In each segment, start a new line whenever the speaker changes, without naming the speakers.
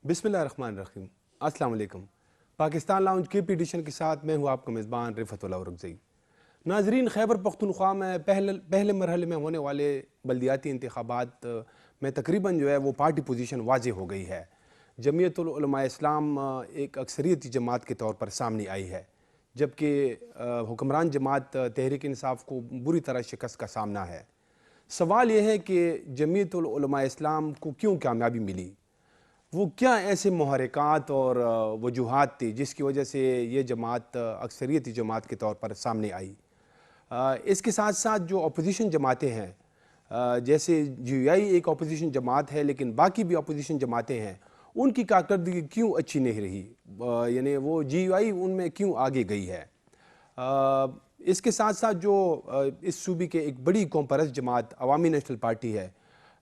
بسم اللہ الرحمن الرحیم۔ السلام علیکم۔ پاکستان لاؤنج کے پی ایڈیشن کے ساتھ میں ہوں آپ کا میزبان رفعت اللہ اورکزئی۔ ناظرین، خیبر پختونخوا میں پہلے مرحلے میں ہونے والے بلدیاتی انتخابات میں تقریباً جو ہے وہ پارٹی پوزیشن واضح ہو گئی ہے۔ جمعیت العلماء اسلام ایک اکثریتی جماعت کے طور پر سامنے آئی ہے، جبکہ حکمران جماعت تحریک انصاف کو بری طرح شکست کا سامنا ہے۔ سوال یہ ہے کہ جمعیت العلماء اسلام کو کیوں کامیابی ملی؟ وہ کیا ایسے محرکات اور وجوہات تھی جس کی وجہ سے یہ جماعت اکثریتی جماعت کے طور پر سامنے آئی؟ اس کے ساتھ ساتھ جو اپوزیشن جماعتیں ہیں، جیسے جی یو آئی ایک اپوزیشن جماعت ہے، لیکن باقی بھی اپوزیشن جماعتیں ہیں، ان کی کارکردگی کیوں اچھی نہیں رہی؟ یعنی وہ جی یو آئی ان میں کیوں آگے گئی ہے؟ اس کے ساتھ ساتھ جو اس صوبے کے ایک بڑی قوم پرست جماعت عوامی نیشنل پارٹی ہے،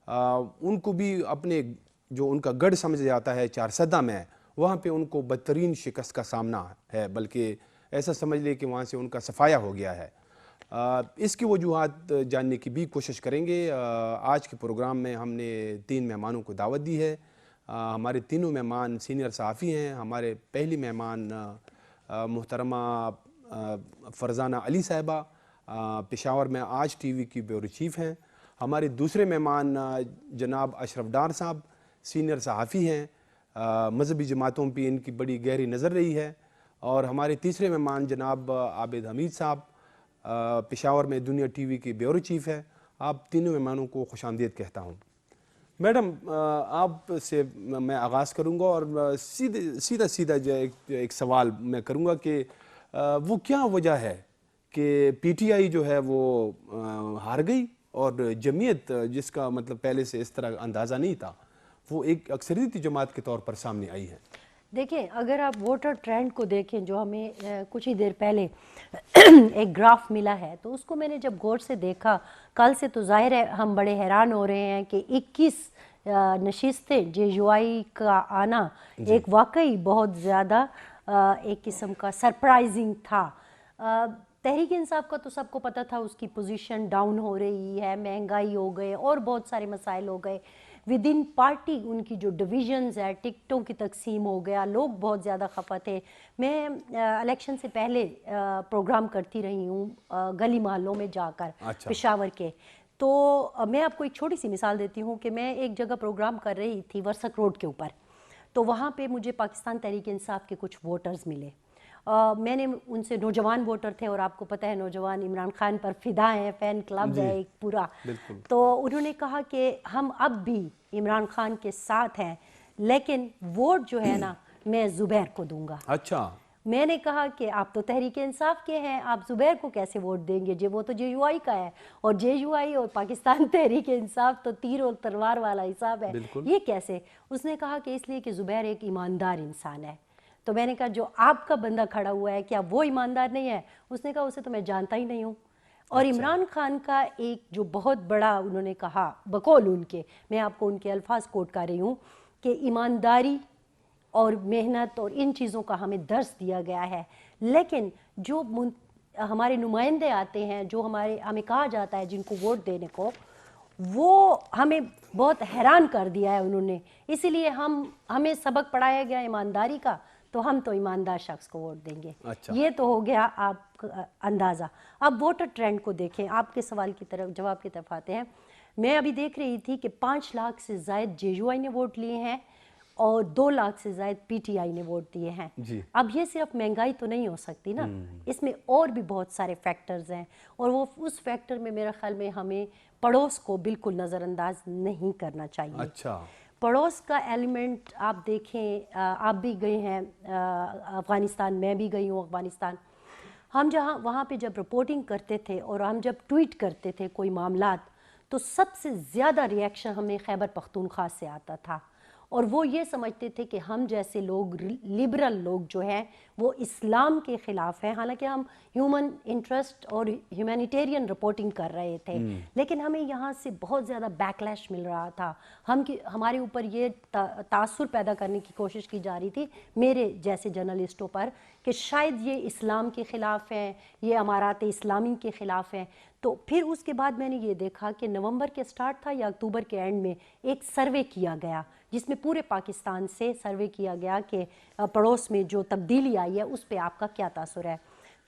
ان کو بھی اپنے جو ان کا گڑھ سمجھا جاتا ہے چارسدہ میں، وہاں پہ ان کو بدترین شکست کا سامنا ہے، بلکہ ایسا سمجھ لے کہ وہاں سے ان کا صفایا ہو گیا ہے۔ اس کی وجوہات جاننے کی بھی کوشش کریں گے۔ آج کے پروگرام میں ہم نے 3 مہمانوں کو دعوت دی ہے۔ ہمارے تینوں مہمان سینئر صحافی ہیں۔ ہمارے پہلی مہمان محترمہ فرزانہ علی صاحبہ، پشاور میں آج ٹی وی کی بیورو چیف ہیں۔ ہمارے دوسرے مہمان جناب اشرف ڈار صاحب، سینئر صحافی ہیں، مذہبی جماعتوں پہ ان کی بڑی گہری نظر رہی ہے۔ اور ہمارے تیسرے مہمان جناب عابد حمید صاحب، پشاور میں دنیا ٹی وی کی بیورو چیف ہے۔ آپ تینوں مہمانوں کو خوش آمدید کہتا ہوں۔ میڈم، آپ سے میں آغاز کروں گا اور سیدھا جو ایک سوال میں کروں گا کہ وہ کیا وجہ ہے کہ پی ٹی آئی جو ہے وہ ہار گئی اور جمعیت، جس کا مطلب پہلے سے اس طرح اندازہ نہیں تھا، وہ ایک اکثریتی جماعت کے طور پر سامنے آئی ہے؟
دیکھیں، اگر آپ ووٹر ٹرینڈ کو دیکھیں جو ہمیں کچھ ہی دیر پہلے ایک گراف ملا ہے، تو اس کو میں نے جب غور سے دیکھا کل سے، تو ظاہر ہے ہم بڑے حیران ہو رہے ہیں کہ 21 نشستیں جے یو آئی کا آنا ایک واقعی بہت زیادہ ایک قسم کا سرپرائزنگ تھا۔ تحریک انصاف کا تو سب کو پتہ تھا اس کی پوزیشن ڈاؤن ہو رہی ہے، مہنگائی ہو گئے اور بہت سارے مسائل ہو گئے۔ ود ان پارٹی ان کی جو ڈویژنز ہے، ٹکٹوں کی تقسیم ہو گیا، لوگ بہت زیادہ خفا تھے۔ میں الیکشن سے پہلے پروگرام کرتی رہی ہوں گلی محلوں میں جا کر پشاور کے، تو میں آپ کو ایک چھوٹی سی مثال دیتی ہوں کہ میں ایک جگہ پروگرام کر رہی تھی ورسک روڈ کے اوپر، تو وہاں پہ مجھے پاکستان تحریک انصاف کے کچھ ووٹرز ملے۔ میں نے ان سے، نوجوان ووٹر تھے اور آپ کو پتہ ہے نوجوان عمران خان پر فدا ہیں، فین کلب ہے ایک پورا، تو انہوں نے کہا کہ ہم اب بھی عمران خان کے ساتھ ہیں، لیکن ووٹ جو ہے نا میں زبیر کو دوں گا۔
اچھا۔
میں نے کہا کہ آپ تو تحریک انصاف کے ہیں، آپ زبیر کو کیسے ووٹ دیں گے؟ وہ تو جے یو آئی کا ہے، اور جے یو آئی اور پاکستان تحریک انصاف تو تیر اور تلوار والا حساب ہے، یہ کیسے؟ اس نے کہا کہ اس لیے کہ زبیر ایک ایماندار انسان ہے۔ تو میں نے کہا جو آپ کا بندہ کھڑا ہوا ہے کیا وہ ایماندار نہیں ہے؟ اس نے کہا اسے تو میں جانتا ہی نہیں ہوں۔ اور عمران خان کا ایک جو بہت بڑا انہوں نے کہا، بقول ان کے، میں آپ کو ان کے الفاظ کوٹ کر رہی ہوں، کہ ایمانداری اور محنت اور ان چیزوں کا ہمیں درس دیا گیا ہے، لیکن جو ہمارے نمائندے آتے ہیں، جو ہمیں کہا جاتا ہے جن کو ووٹ دینے کو، وہ ہمیں بہت حیران کر دیا ہے انہوں نے۔ اسی لیے ہمیں سبق پڑھایا گیا ایمانداری کا، تو ہم تو ایماندار شخص کو ووٹ دیں گے۔ یہ تو ہو گیا آپ اندازہ۔ اب ووٹر ٹرینڈ کو دیکھیں، آپ کے سوال کی طرف، جواب کی طرف آتے ہیں۔ میں ابھی دیکھ رہی تھی کہ 5 لاکھ سے زائد جے یو آئی نے ووٹ لیے ہیں اور 2 لاکھ سے زائد پی ٹی آئی نے ووٹ دیے ہیں۔ اب یہ صرف مہنگائی تو نہیں ہو سکتی نا، اس میں اور بھی بہت سارے فیکٹرز ہیں، اور وہ اس فیکٹر میں میرا خیال میں ہمیں پڑوس کو بالکل نظر انداز نہیں کرنا چاہیے۔
اچھا۔
پڑوس کا ایلیمنٹ آپ دیکھیں، آپ بھی گئے ہیں افغانستان، میں بھی گئی ہوں افغانستان۔ ہم وہاں پہ جب رپورٹنگ کرتے تھے اور ہم جب ٹویٹ کرتے تھے کوئی معاملات، تو سب سے زیادہ ریئیکشن ہمیں خیبر پختونخوا سے آتا تھا، اور وہ یہ سمجھتے تھے کہ ہم جیسے لوگ، لبرل لوگ جو ہیں، وہ اسلام کے خلاف ہیں، حالانکہ ہم ہیومن انٹرسٹ اور ہیومینیٹیرین رپورٹنگ کر رہے تھے، لیکن ہمیں یہاں سے بہت زیادہ بیکلیش مل رہا تھا۔ ہمارے اوپر یہ تاثر پیدا کرنے کی کوشش کی جا رہی تھی، میرے جیسے جرنلسٹوں پر، کہ شاید یہ اسلام کے خلاف ہیں، یہ امارات اسلامی کے خلاف ہیں. تو پھر اس کے بعد میں نے یہ دیکھا کہ نومبر کے سٹارٹ تھا یا اکتوبر کے اینڈ میں ایک سروے کیا گیا جس میں پورے پاکستان سے سروے کیا گیا کہ پڑوس میں جو تبدیلی آئی ہے اس پہ آپ کا کیا تاثر ہے.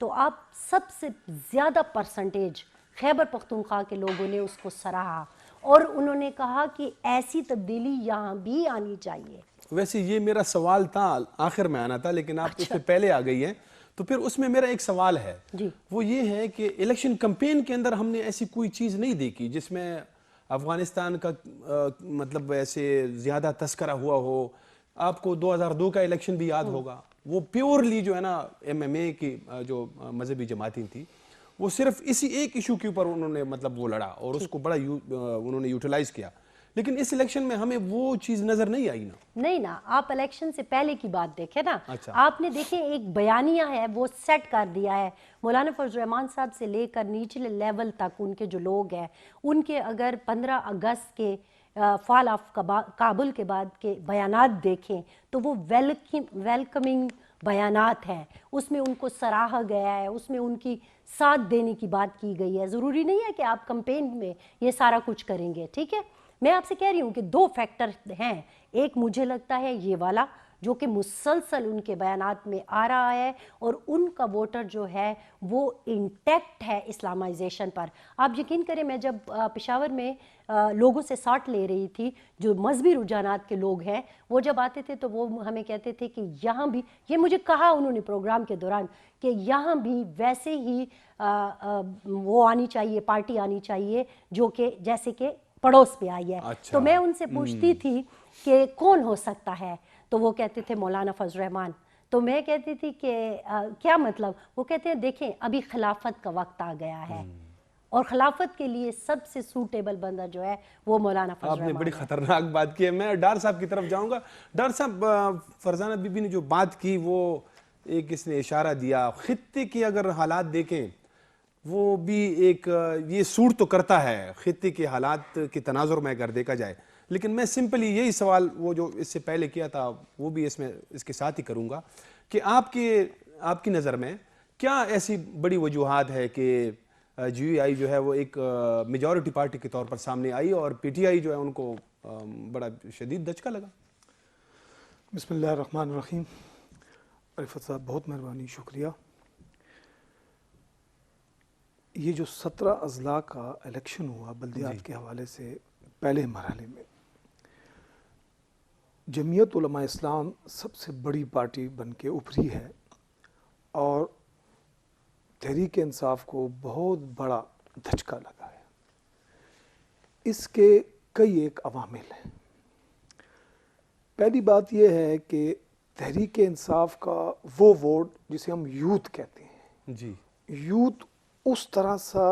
تو آپ سب سے زیادہ پرسنٹیج خیبر پختونخوا کے لوگوں نے اس کو سراہا اور انہوں نے کہا کہ ایسی تبدیلی یہاں بھی آنی چاہیے.
ویسے یہ میرا سوال تھا، آخر میں آنا تھا، لیکن آپ اس سے پہلے آ گئی ہیں، تو پھر اس میں میرا ایک سوال ہے. وہ یہ ہے کہ الیکشن کمپین کے اندر ہم نے ایسی کوئی چیز نہیں دیکھی جس میں افغانستان کا مطلب ایسے زیادہ تذکرہ ہوا ہو. آپ کو 2002 کا الیکشن بھی یاد ہوگا، وہ پیورلی جو ہے نا MMA کی جو مذہبی جماعتیں تھیں وہ صرف اسی ایک ایشو کے اوپر انہوں نے مطلب وہ لڑا اور اس کو بڑا انہوں نے یوٹیلائز کیا. لیکن اس الیکشن میں ہمیں وہ چیز نظر نہیں آئی نا.
نہیں نا، آپ الیکشن سے پہلے کی بات دیکھیں نا. آپ نے دیکھیں ایک بیانیہ ہے وہ سیٹ کر دیا ہے مولانا فضل الرحمان صاحب سے لے کر نیچلے لیول تک ان کے جو لوگ ہیں ان کے اگر 15 اگست کے فال آف کابل کے بعد کے بیانات دیکھیں تو وہ ویلکمنگ بیانات ہیں. اس میں ان کو سراہا گیا ہے، اس میں ان کی ساتھ دینے کی بات کی گئی ہے. ضروری نہیں ہے کہ آپ کمپین میں یہ سارا کچھ کریں گے، ٹھیک ہے. میں آپ سے کہہ رہی ہوں کہ 2 فیکٹر ہیں. ایک مجھے لگتا ہے یہ والا جو کہ مسلسل ان کے بیانات میں آ رہا ہے اور ان کا ووٹر جو ہے وہ انٹیکٹ ہے اسلامائزیشن پر. آپ یقین کریں میں جب پشاور میں لوگوں سے ساٹھ لے رہی تھی جو مذہبی رجحانات کے لوگ ہیں، وہ جب آتے تھے تو وہ ہمیں کہتے تھے کہ یہاں بھی، یہ مجھے کہا انہوں نے پروگرام کے دوران، کہ یہاں بھی ویسے ہی وہ آنی چاہیے، پارٹی آنی چاہیے جو کہ جیسے کہ پڑوس پہ آئی ہے. تو میں ان سے پوچھتی تھی کہ کون ہو سکتا ہے، تو وہ کہتے تھے مولانا فضل الرحمان. تو میں کہتی تھی کہ کیا مطلب؟ وہ کہتے ہیں دیکھیں ابھی خلافت کا وقت آ گیا ہے اور خلافت کے لیے سب سے سوٹیبل بندہ جو ہے وہ مولانا فضل الرحمان ہے.
آپ نے بڑی خطرناک بات کی ہے. میں ڈار صاحب کی طرف جاؤں گا. ڈار صاحب، فرزانہ بی بی نے جو بات کی وہ ایک اس نے اشارہ دیا، خطے کے اگر حالات دیکھیں وہ بھی ایک یہ سوٹ تو کرتا ہے خطے کے حالات کے تناظر میں اگر دیکھا جائے. لیکن میں سمپلی یہی سوال وہ جو اس سے پہلے کیا تھا وہ بھی اس کے ساتھ ہی کروں گا کہ آپ کی نظر میں کیا ایسی بڑی وجوہات ہے کہ GUI جو ہے وہ ایک میجورٹی پارٹی کے طور پر سامنے آئی اور PTI جو ہے ان کو بڑا شدید دھچکا لگا؟
بسم اللہ الرحمن الرحیم. رفت صاحب بہت مہربانی، شکریہ. یہ جو 17 اضلاع کا الیکشن ہوا بلدیات کے حوالے سے پہلے مرحلے میں، جمعیت علماء اسلام سب سے بڑی پارٹی بن کے ابھری ہے اور تحریک انصاف کو بہت بڑا دھچکا لگا ہے. اس کے کئی ایک عوامل ہیں. پہلی بات یہ ہے کہ تحریک انصاف کا وہ ووٹ جسے ہم یوتھ کہتے ہیں،
جی،
یوتھ اس طرح سا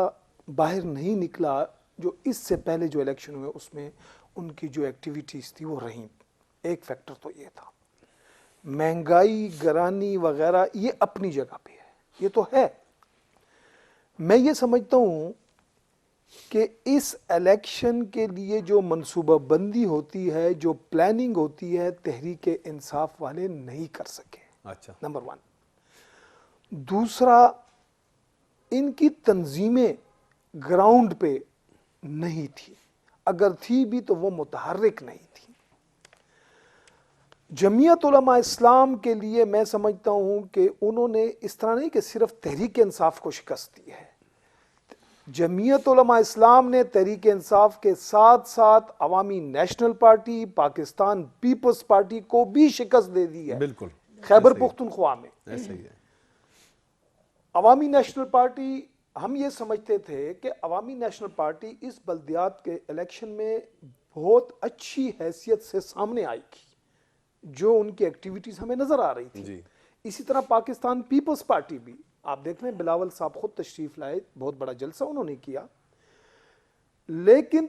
باہر نہیں نکلا جو اس سے پہلے جو الیکشن ہوئے اس میں ان کی جو ایکٹیویٹیز تھی وہ رہیں. ایک فیکٹر تو یہ تھا. مہنگائی، گرانی وغیرہ یہ اپنی جگہ پہ ہے، یہ تو ہے. میں یہ سمجھتا ہوں کہ اس الیکشن کے لیے جو منصوبہ بندی ہوتی ہے، جو پلاننگ ہوتی ہے، تحریک انصاف والے نہیں کر سکے.
اچھا،
نمبر 1. دوسرا، ان کی تنظیمیں گراؤنڈ پہ نہیں تھی، اگر تھی بھی تو وہ متحرک نہیں تھی. جمعیت علماء اسلام کے لیے میں سمجھتا ہوں کہ انہوں نے اس طرح نہیں کہ صرف تحریک انصاف کو شکست دی ہے. جمعیت علماء اسلام نے تحریک انصاف کے ساتھ ساتھ Awami National Party, Pakistan Peoples Party کو بھی شکست دے دی ہے.
بالکل
خیبر پختونخوا میں
ایسا ہی ہے.
عوامی نیشنل پارٹی، ہم یہ سمجھتے تھے کہ عوامی نیشنل پارٹی اس بلدیات کے الیکشن میں بہت اچھی حیثیت سے سامنے آئی تھی، جو ان کی ایکٹیویٹیز ہمیں نظر آ رہی تھی. اسی طرح پاکستان پیپلز پارٹی بھی آپ دیکھ رہے ہیں، بلاول صاحب خود تشریف لائے، بہت بڑا جلسہ انہوں نے کیا. لیکن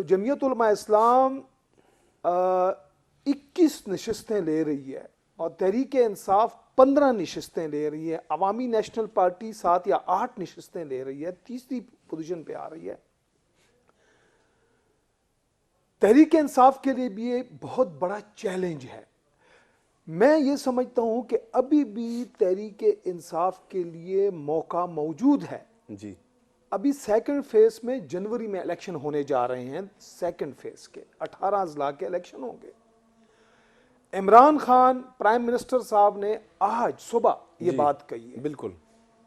جمعیت علماء اسلام 21 نشستیں لے رہی ہے اور تحریک انصاف 15 نشستیں لے رہی ہے. عوامی نیشنل پارٹی 7 یا 8 نشستیں لے رہی ہے، تیسری پوزیشن پہ آ رہی ہے. تحریک انصاف کے لیے بھی یہ بہت بڑا چیلنج ہے. میں یہ سمجھتا ہوں کہ ابھی بھی تحریک انصاف کے لیے موقع موجود ہے.
جی
ابھی سیکنڈ فیز میں جنوری میں الیکشن ہونے جا رہے ہیں, سیکنڈ فیز کے 18 اضلاع کے الیکشن ہوں گے. عمران خان پرائم منسٹر صاحب نے آج صبح یہ بات کہی ہے
بالکل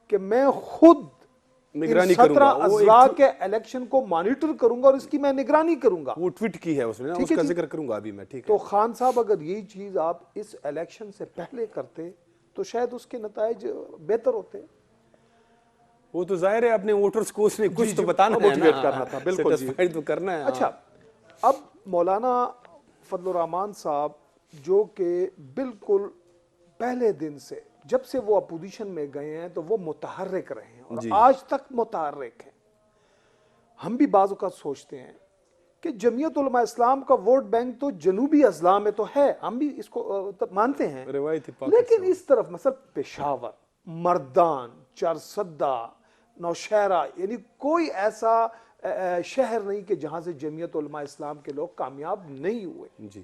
کہ میں خود
نگرانی کروں
17
گا.
اضلاع کے الیکشن کو مانیٹر کروں گا اور اس کی میں نگرانی کروں گا.
وہ ٹویٹ کی ہے اس نے, اس کا ذکر کروں گا ابھی میں. ٹھیک ہے.
تو خان صاحب اگر یہی چیز آپ اس الیکشن سے پہلے کرتے تو شاید اس کے نتائج بہتر ہوتے.
وہ تو ظاہر ہے اپنے ووٹرز کو اس نے کچھ تو بتانا ہے,
موٹیویٹ کرنا تھا. بالکل
سیٹسفائیڈ تو کرنا ہے.
اچھا, اب مولانا فضل الرحمان صاحب جو کہ بالکل پہلے دن سے جب سے وہ اپوزیشن میں گئے ہیں تو وہ متحرک رہے ہیں اور آج تک متحرک ہیں. ہم بھی بعض اوقات سوچتے ہیں کہ جمعیت علماء اسلام کا ووٹ بینک تو جنوبی اضلاع میں تو ہے, ہم بھی اس کو مانتے ہیں, لیکن اس طرف مثلا پشاور, مردان, چارسدہ, نوشہرہ, یعنی کوئی ایسا شہر نہیں کہ جہاں سے جمعیت علماء اسلام کے لوگ کامیاب نہیں ہوئے.
جی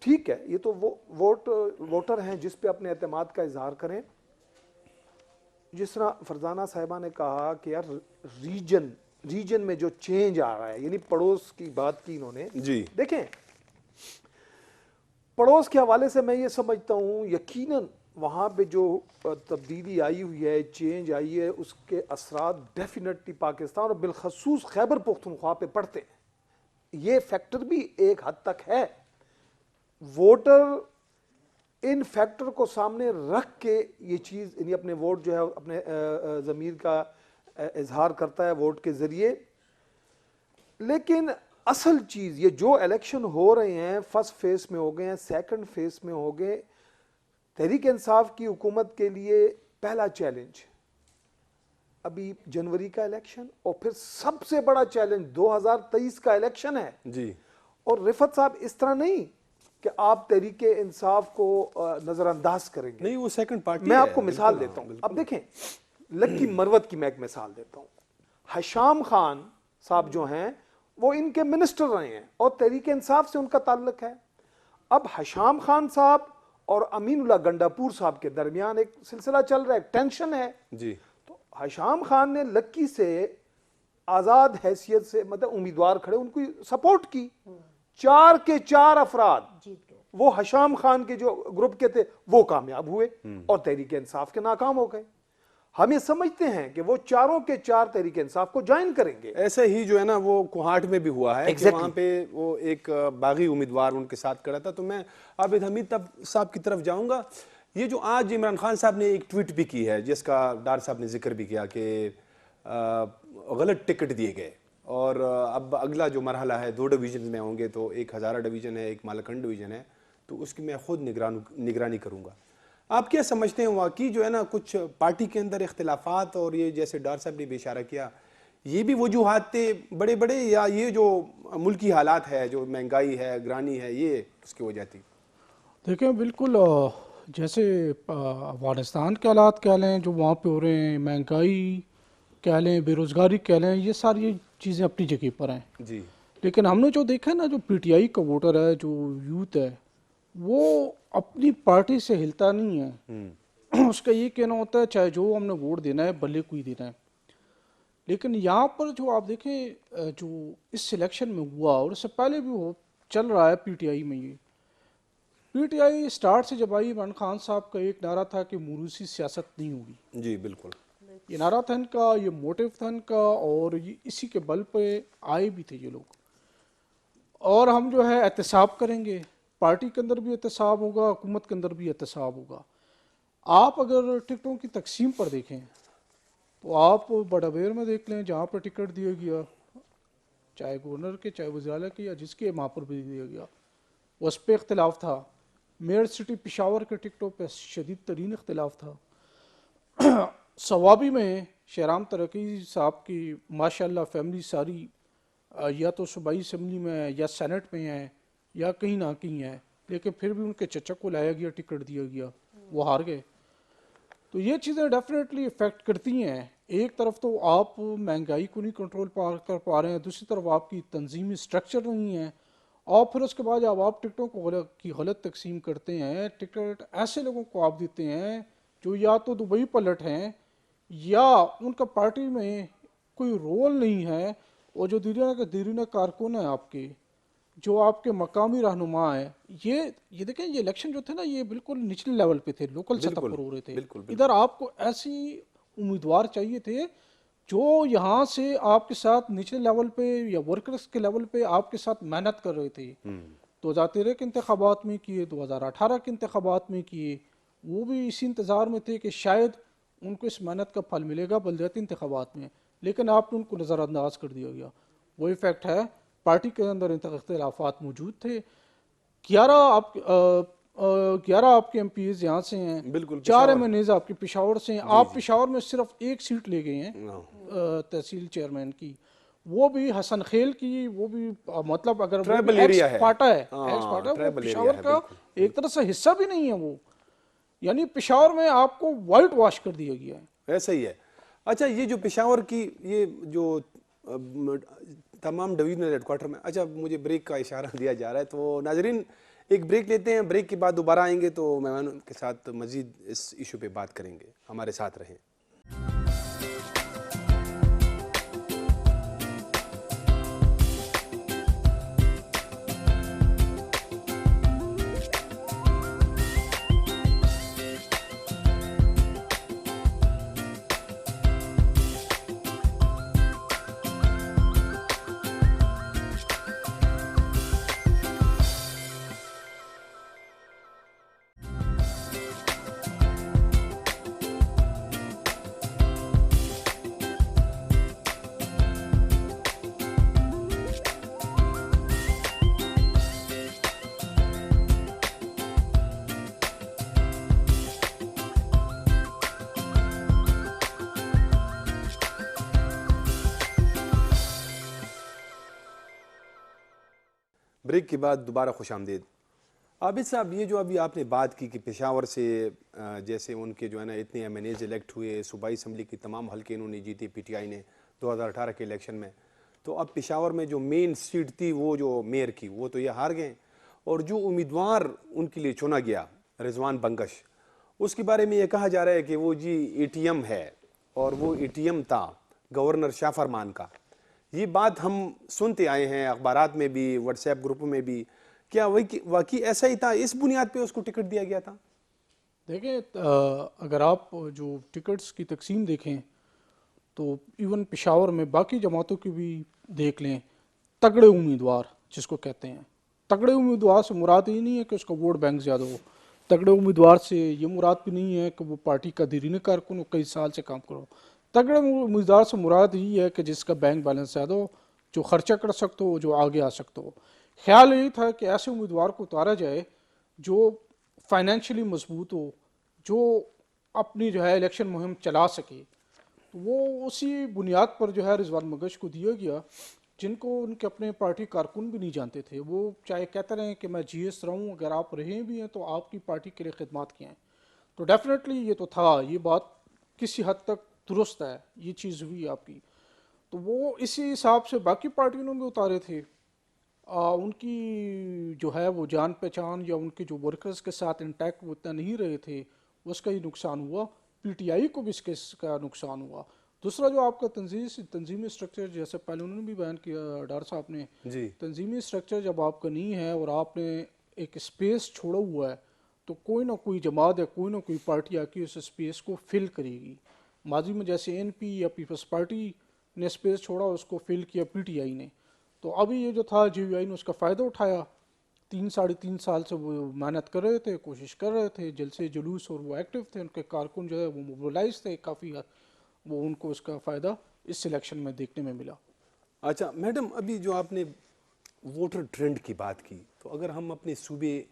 ٹھیک ہے, یہ تو ووٹر ہیں جس پہ اپنے اعتماد کا اظہار کریں. جس طرح فرزانہ صاحبہ نے کہا کہ یار ریجن میں جو چینج آ رہا ہے, یعنی پڑوس کی بات کی انہوں نے.
جی
دیکھیں, پڑوس کے حوالے سے میں یہ سمجھتا ہوں یقیناً وہاں پہ جو تبدیلی آئی ہوئی ہے, چینج آئی ہے, اس کے اثرات ڈیفینیٹلی پاکستان اور بالخصوص خیبر پختونخوا پہ پڑتے ہیں. یہ فیکٹر بھی ایک حد تک ہے. ووٹر ان فیکٹر کو سامنے رکھ کے یہ چیز, یعنی اپنے ووٹ جو ہے اپنے ضمیر کا اظہار کرتا ہے ووٹ کے ذریعے. لیکن اصل چیز یہ جو الیکشن ہو رہے ہیں فرسٹ فیز میں ہو گئے ہیں, سیکنڈ فیز میں ہو گئے, تحریک انصاف کی حکومت کے لیے پہلا چیلنج ابھی جنوری کا الیکشن اور پھر سب سے بڑا چیلنج 2023 کا الیکشن ہے.
جی
اور رفت صاحب اس طرح نہیں کہ آپ تحریک انصاف کو نظر انداز کریں گے.
نہیں, وہ سیکنڈ پارٹی.
میں آپ کو مثال دیتا ہوں. اب دیکھیں, لکی مروت کی میں ایک مثال دیتا ہوں. حشام خان صاحب جو ہیں وہ ان کے منسٹر رہے ہیں اور تحریک انصاف سے ان کا تعلق ہے. اب حشام خان صاحب اور امین اللہ گنڈاپور صاحب کے درمیان ایک سلسلہ چل رہا ہے, ایک ٹینشن ہے.
جی
تو حشام خان نے لکی سے آزاد حیثیت سے مطلب امیدوار کھڑے, ان کو سپورٹ کی. 4 کے 4 افراد وہ حشام خان کے جو گروپ کے تھے وہ کامیاب ہوئے اور تحریک انصاف کے ناکام ہو گئے. ہم یہ سمجھتے ہیں کہ وہ 4 کے 4 تحریک انصاف کو جوائن کریں گے.
ایسے ہی جو ہے نا وہ کوہاٹ میں بھی ہوا ہے کہ وہاں پہ وہ ایک باغی امیدوار ان کے ساتھ کھڑا تھا. تو میں عابد حمید صاحب کی طرف جاؤں گا. یہ جو آج عمران خان صاحب نے ایک ٹویٹ بھی کی ہے جس کا ڈار صاحب نے ذکر بھی کیا کہ غلط ٹکٹ دیے گئے اور اب اگلا جو مرحلہ ہے 2 ڈویژن میں ہوں گے, تو ایک ہزارہ ڈویژن ہے, ایک مالکھنڈ ڈویژن ہے, تو اس کی میں خود نگرانی کروں گا. آپ کیا سمجھتے ہیں واقعی جو ہے نا کچھ پارٹی کے اندر اختلافات اور یہ جیسے ڈار صاحب نے بھی اشارہ کیا یہ بھی وجوہات تھے بڑے بڑے, یا یہ جو ملکی حالات ہے جو مہنگائی ہے, گرانی ہے, یہ اس کی وجہ تھی؟
دیکھیں بالکل جیسے افغانستان کے حالات کہہ لیں جو وہاں پہ ہو رہے ہیں, مہنگائی کہہ لیں, بے روزگاری کہہ لیں, یہ ساری چیزیں اپنی جگہ پر ہیں.
جی
لیکن ہم نے جو دیکھا نا, جو پی ٹی آئی کا ووٹر ہے, جو یوتھ ہے, وہ اپنی پارٹی سے ہلتا نہیں ہے. اس کا یہ کہنا ہوتا ہے چاہے جو ہم نے ووٹ دینا ہے بھلے کوئی دینا ہے. لیکن یہاں پر جو آپ دیکھیں جو اس سلیکشن میں ہوا اور اس سے پہلے بھی وہ چل رہا ہے پی ٹی آئی میں, یہ پی ٹی آئی اسٹارٹ سے جب آئی عمران خان صاحب کا ایک نعرہ تھا کہ موروثی سیاست نہیں ہوگی.
جی بالکل,
یہ نعرہ تھا ان کا, یہ موٹیو تھا ان کا, اور یہ اسی کے بل پہ آئے بھی تھے یہ لوگ. اور ہم جو ہے احتساب کریں گے, پارٹی کے اندر بھی احتساب ہوگا, حکومت کے اندر بھی احتساب ہوگا. آپ اگر ٹکٹوں کی تقسیم پر دیکھیں تو آپ بڑابیر میں دیکھ لیں جہاں پر ٹکٹ دیا گیا, چاہے گورنر کے, چاہے وزیر اعلیٰ کے, یا جس کے وہاں پر بھی دیا گیا, اس پہ اختلاف تھا. میئر سٹی پشاور کے ٹکٹوں پہ شدید ترین اختلاف تھا. صوابی میں شہرام ترقی صاحب کی ماشاءاللہ فیملی ساری یا تو صوبائی اسمبلی میں یا سینٹ میں ہے یا کہیں نہ کہیں ہے, لیکن پھر بھی ان کے چچا کو لایا گیا, ٹکٹ دیا گیا, وہ ہار گئے. تو یہ چیزیں ڈیفینیٹلی افیکٹ کرتی ہیں. ایک طرف تو آپ مہنگائی کو نہیں کنٹرول کر پا رہے ہیں, دوسری طرف آپ کی تنظیمی سٹرکچر نہیں ہے, اور پھر اس کے بعد جب آپ ٹکٹوں کی غلط تقسیم کرتے ہیں، ٹکٹ ایسے لوگوں کو آپ دیتے ہیں جو یا تو دبئی پلٹ ہیں یا ان کا پارٹی میں کوئی رول نہیں ہے، اور جو دیرینہ کارکن ہیں آپ کے، جو آپ کے مقامی رہنما ہیں، یہ دیکھیں یہ الیکشن جو تھے نا یہ بالکل نچلے لیول پہ تھے، لوکل سطح پر ہو رہے تھے. ادھر آپ کو ایسی امیدوار چاہیے تھے جو یہاں سے آپ کے ساتھ نچلے لیول پہ یا ورکرز کے لیول پہ آپ کے ساتھ محنت کر رہے تھے. 2013 کے انتخابات میں کیے، 2018 کے انتخابات میں کیے، وہ بھی اسی انتظار میں تھے کہ شاید ان کو اس محنت کا پھل ملے گا بلدیاتی انتخابات میں، لیکن آپ نے ان کو نظر انداز کر دیا گیا. وہی فیکٹ ہے، پارٹی کے اندر اختلافات موجود تھے. 11 آپ کے ایم پیز یہاں سے ہیں، 4 ایم این ایز آپ کے پشاور سے ہیں. آپ پشاور میں صرف ایک سیٹ لے گئے ہیں تحصیل چیئرمین کی، وہ بھی حسن خیل کی، وہ بھی مطلب اگر ایکس پاٹا ہے وہ پشاور کا ایک طرح سے حصہ بھی نہیں ہے وہ، یعنی پشاور میں آپ کو وائٹ واش کر دیا گیا ہے.
ایسا ہی ہے. اچھا یہ جو پشاور کی یہ جو تمام ڈویژنل ہیڈ کوارٹر میں، اچھا مجھے بریک کا اشارہ دیا جا رہا ہے، تو ناظرین ایک بریک لیتے ہیں، بریک کے بعد دوبارہ آئیں گے تو مہمانوں کے ساتھ مزید اس ایشو پہ بات کریں گے. ہمارے ساتھ رہیں. بریک کے بعد دوبارہ خوش آمدید. عابد صاحب، یہ جو ابھی آپ نے بات کی کہ پشاور سے جیسے ان کے جو ہے نا اتنے ایم این ایز الیکٹ ہوئے، صوبائی اسمبلی کی تمام حلقے انہوں نے جیتے پی ٹی آئی نے 2018 کے الیکشن میں، تو اب پشاور میں جو مین سیٹ تھی وہ جو میئر کی وہ تو یہ ہار گئے، اور جو امیدوار ان کے لیے چنا گیا رضوان بنگش، اس کے بارے میں یہ کہا جا رہا ہے کہ وہ جی اے ٹی ایم ہے، اور وہ اے ٹی ایم تھا گورنر شاہ فرمان کا. یہ بات ہم سنتے آئے ہیں اخبارات میں بھی، واٹس ایپ گروپوں میں بھی. کیا واقعی ایسا ہی تھا؟ اس بنیاد پہ اس کو ٹکٹ دیا گیا تھا؟
دیکھیں اگر آپ جو ٹکٹس کی تقسیم دیکھیں تو ایون پشاور میں باقی جماعتوں کی بھی دیکھ لیں، تگڑے امیدوار جس کو کہتے ہیں، تگڑے امیدوار سے مراد یہ نہیں ہے کہ اس کا ووٹ بینک زیادہ ہو، تگڑے امیدوار سے یہ مراد بھی نہیں ہے کہ وہ پارٹی کا دیرینہ کارکن ہو، کئی سال سے کام کرو. تگڑے امیدوار سے مراد یہ ہے کہ جس کا بینک بیلنس زیادہ ہو، جو خرچہ کر سکتے ہو، جو آگے آ سکتے ہو. خیال یہی تھا کہ ایسے امیدوار کو اتارا جائے جو فائنینشلی مضبوط ہو، جو اپنی جو ہے الیکشن مہم چلا سکے. تو وہ اسی بنیاد پر جو ہے رضوان بنگش کو دیا گیا، جن کو ان کے اپنے پارٹی کارکن بھی نہیں جانتے تھے. وہ چاہے کہتے رہیں کہ میں جی ایس رہوں، اگر آپ رہے بھی ہیں تو آپ کی پارٹی کے لیے خدمات کیا ہیں. تو ڈیفینیٹلی یہ تو تھا، یہ بات کسی حد تک درست ہے، یہ چیز ہوئی آپ کی. تو وہ اسی حساب سے باقی پارٹیوں نے بھی اتارے تھے. ان کی جو ہے وہ جان پہچان یا ان کے جو ورکرز کے ساتھ انٹیکٹ وہ اتنا نہیں رہے تھے، اس کا ہی نقصان ہوا. پی ٹی آئی کو بھی اس کا نقصان ہوا. دوسرا جو آپ کا تنظیمی اسٹرکچر، جیسے پہلے انہوں نے بھی بیان کیا ڈار صاحب نے، تنظیمی اسٹرکچر جب آپ کا نہیں ہے اور آپ نے ایک اسپیس چھوڑا ہوا ہے تو کوئی نہ کوئی جماعت یا کوئی نہ کوئی پارٹی آ کے اس اسپیس کو فل کرے گی. ماضی میں جیسے این پی یا پیپلز پارٹی نے اسپیس چھوڑا، اس کو فل کیا پی ٹی آئی نے. تو ابھی یہ جو تھا جے یو آئی نے اس کا فائدہ اٹھایا. 3-3.5 سال سے وہ محنت کر رہے تھے، کوشش کر رہے تھے، جلسے جلوس اور وہ ایکٹیو تھے، ان کے کارکن جو ہے وہ موبلائز تھے کافی، وہ ان کو اس کا فائدہ اس الیکشن میں دیکھنے میں ملا.
اچھا میڈم، ابھی جو آپ نے ووٹر ٹرینڈ کی بات کی، تو اگر ہم اپنے صوبے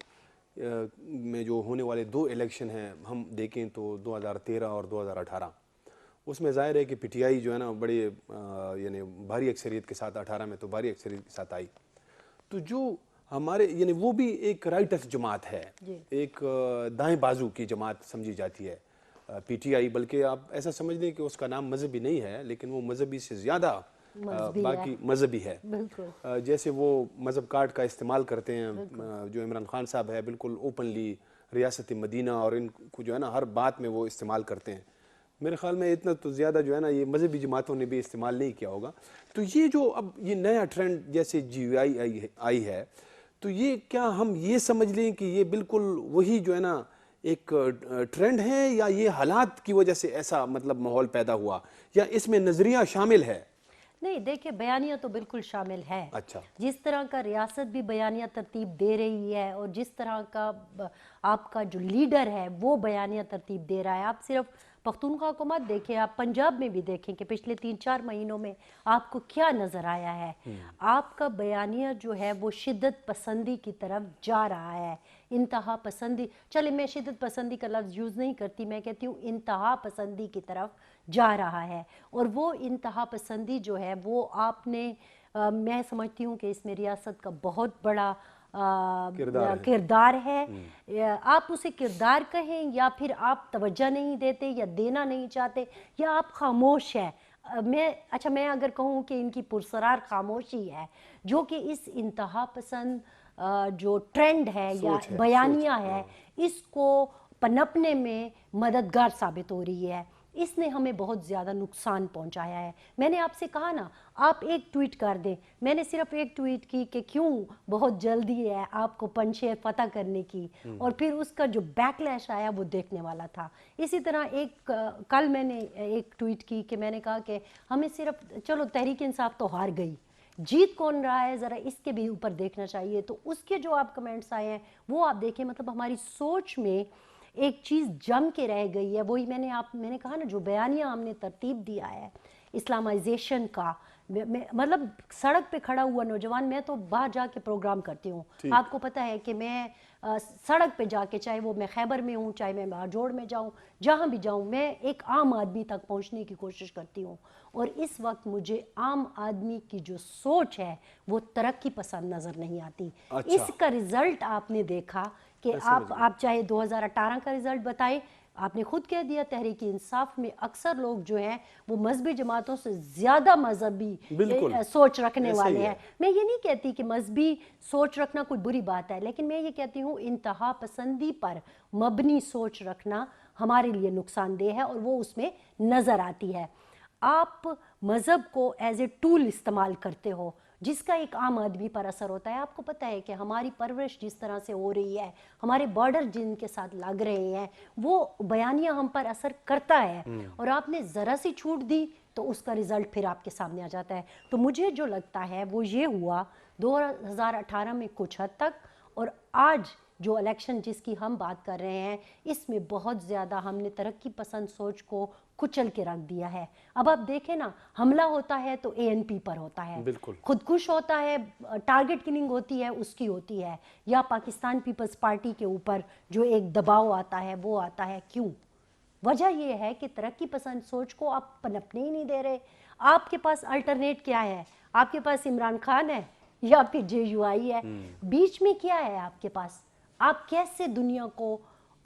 میں جو ہونے والے 2 الیکشن ہیں ہم دیکھیں تو 2013 اور 2018، اس میں ظاہر ہے کہ پی ٹی آئی جو ہے نا بڑے یعنی بھاری اکثریت کے ساتھ، 18 میں تو بھاری اکثریت کے ساتھ آئی. تو جو ہمارے یعنی وہ بھی ایک رائٹس جماعت ہے، ایک دائیں بازو کی جماعت سمجھی جاتی ہے پی ٹی آئی، بلکہ آپ ایسا سمجھ لیں کہ اس کا نام مذہبی نہیں ہے، لیکن وہ مذہبی سے زیادہ باقی مذہبی ہے.
بالکل
جیسے وہ مذہب کارڈ کا استعمال کرتے ہیں جو عمران خان صاحب ہے، بالکل اوپنلی ریاست مدینہ اور ان کو جو ہے نا ہر بات میں وہ استعمال کرتے ہیں. میرے خیال میں اتنا تو زیادہ جو ہے نا یہ مذہبی جماعتوں نے بھی استعمال نہیں کیا ہوگا. تو یہ جو اب یہ نیا ٹرینڈ جیسے GUI آئی ہے، تو یہ کیا ہم یہ سمجھ لیں کہ یہ بالکل وہی جو ہے نا ایک ٹرینڈ ہے، یا یہ حالات کی وجہ سے ایسا مطلب ماحول پیدا ہوا، یا اس میں نظریہ شامل ہے؟
نہیں دیکھیں، بیانیہ تو بالکل شامل ہے.
اچھا.
جس طرح کا ریاست بھی بیانیہ ترتیب دے رہی ہے اور جس طرح کا آپ کا جو لیڈر ہے وہ بیانیہ ترتیب دے رہا ہے. آپ صرف پختونخوا کو مت دیکھیں، آپ پنجاب میں بھی دیکھیں کہ پچھلے 3-4 مہینوں میں آپ کو کیا نظر آیا ہے. آپ کا بیانیہ جو ہے وہ شدت پسندی کی طرف جا رہا ہے، انتہا پسندی. چلے میں شدت پسندی کا لفظ یوز نہیں کرتی، میں کہتی ہوں انتہا پسندی کی طرف جا رہا ہے. اور وہ انتہا پسندی جو ہے وہ آپ نے میں سمجھتی ہوں کہ اس میں ریاست کا بہت بڑا کردار ہے. آپ اسے کردار کہیں یا پھر آپ توجہ نہیں دیتے یا دینا نہیں چاہتے یا آپ خاموش ہیں. میں اگر کہوں کہ ان کی پرسرار خاموشی ہے جو کہ اس انتہا پسند جو ٹرینڈ ہے یا بیانیہ ہے اس کو پنپنے میں مددگار ثابت ہو رہی ہے. اس نے ہمیں بہت زیادہ نقصان پہنچایا ہے. میں نے آپ سے کہا نا آپ ایک ٹویٹ کر دیں، میں نے صرف ایک ٹویٹ کی کہ کیوں بہت جلدی ہے آپ کو پنجشیر فتح کرنے کی، اور پھر اس کا جو بیک لیش آیا وہ دیکھنے والا تھا. اسی طرح کل میں نے ایک ٹویٹ کی کہ میں نے کہا کہ ہمیں صرف چلو تحریک انصاف تو ہار گئی، جیت کون رہا ہے ذرا اس کے بھی اوپر دیکھنا چاہیے. تو اس کے جو آپ کمنٹس آئے ہیں وہ آپ دیکھیں، مطلب ہماری سوچ میں ایک چیز جم کے رہ گئی ہے. وہی میں نے کہا نا جو بیانیہ ہم نے ترتیب دیا ہے اسلامائزیشن کا. مطلب سڑک پہ کھڑا ہوا نوجوان، میں تو باہر جا کے پروگرام کرتی ہوں، آپ کو پتہ ہے کہ میں سڑک پہ جا کے، چاہے وہ میں خیبر میں ہوں چاہے میں باجوڑ میں جاؤں، جہاں بھی جاؤں میں ایک عام آدمی تک پہنچنے کی کوشش کرتی ہوں. اور اس وقت مجھے عام آدمی کی جو سوچ ہے وہ ترقی پسند نظر نہیں آتی. اس کا رزلٹ آپ نے دیکھا کہ آپ چاہے 2018 کا رزلٹ بتائیں، آپ نے خود کہہ دیا تحریک انصاف میں اکثر لوگ جو ہیں وہ مذہبی جماعتوں سے زیادہ مذہبی سوچ رکھنے والے ہیں. میں یہ نہیں کہتی کہ مذہبی سوچ رکھنا کوئی بری بات ہے، لیکن میں یہ کہتی ہوں انتہا پسندی پر مبنی سوچ رکھنا ہمارے لیے نقصان دہ ہے اور وہ اس میں نظر آتی ہے. آپ مذہب کو ایز اے ٹول استعمال کرتے ہو جس کا ایک عام آدمی پر اثر ہوتا ہے. آپ کو پتہ ہے کہ ہماری پرورش جس طرح سے ہو رہی ہے، ہمارے بارڈر جن کے ساتھ لگ رہے ہیں، وہ بیانیہ ہم پر اثر کرتا ہے. اور آپ نے ذرا سی چھوٹ دی تو اس کا رزلٹ پھر آپ کے سامنے آ جاتا ہے. تو مجھے جو لگتا ہے وہ یہ ہوا 2018 میں کچھ حد تک، اور آج جو الیکشن جس کی ہم بات کر رہے ہیں اس میں بہت زیادہ ہم نے ترقی پسند سوچ کو کچل کے رکھ دیا ہے. اب آپ دیکھیں نا، حملہ ہوتا ہے تو ANP پر ہوتا ہے، خودکش ہوتا ہے، ٹارگٹ کلنگ ہوتی ہے اس کی ہوتی ہے، یا پاکستان پیپلز پارٹی کے اوپر جو ایک دباؤ آتا ہے وہ آتا ہے. کیوں؟ وجہ یہ ہے کہ ترقی پسند سوچ کو آپ پنپنے ہی نہیں دے رہے. آپ کے پاس الٹرنیٹ کیا ہے؟ آپ کے پاس عمران خان ہے یا پھر JUI ہے؟ بیچ میں کیا ہے آپ کے پاس؟ آپ کیسے دنیا کو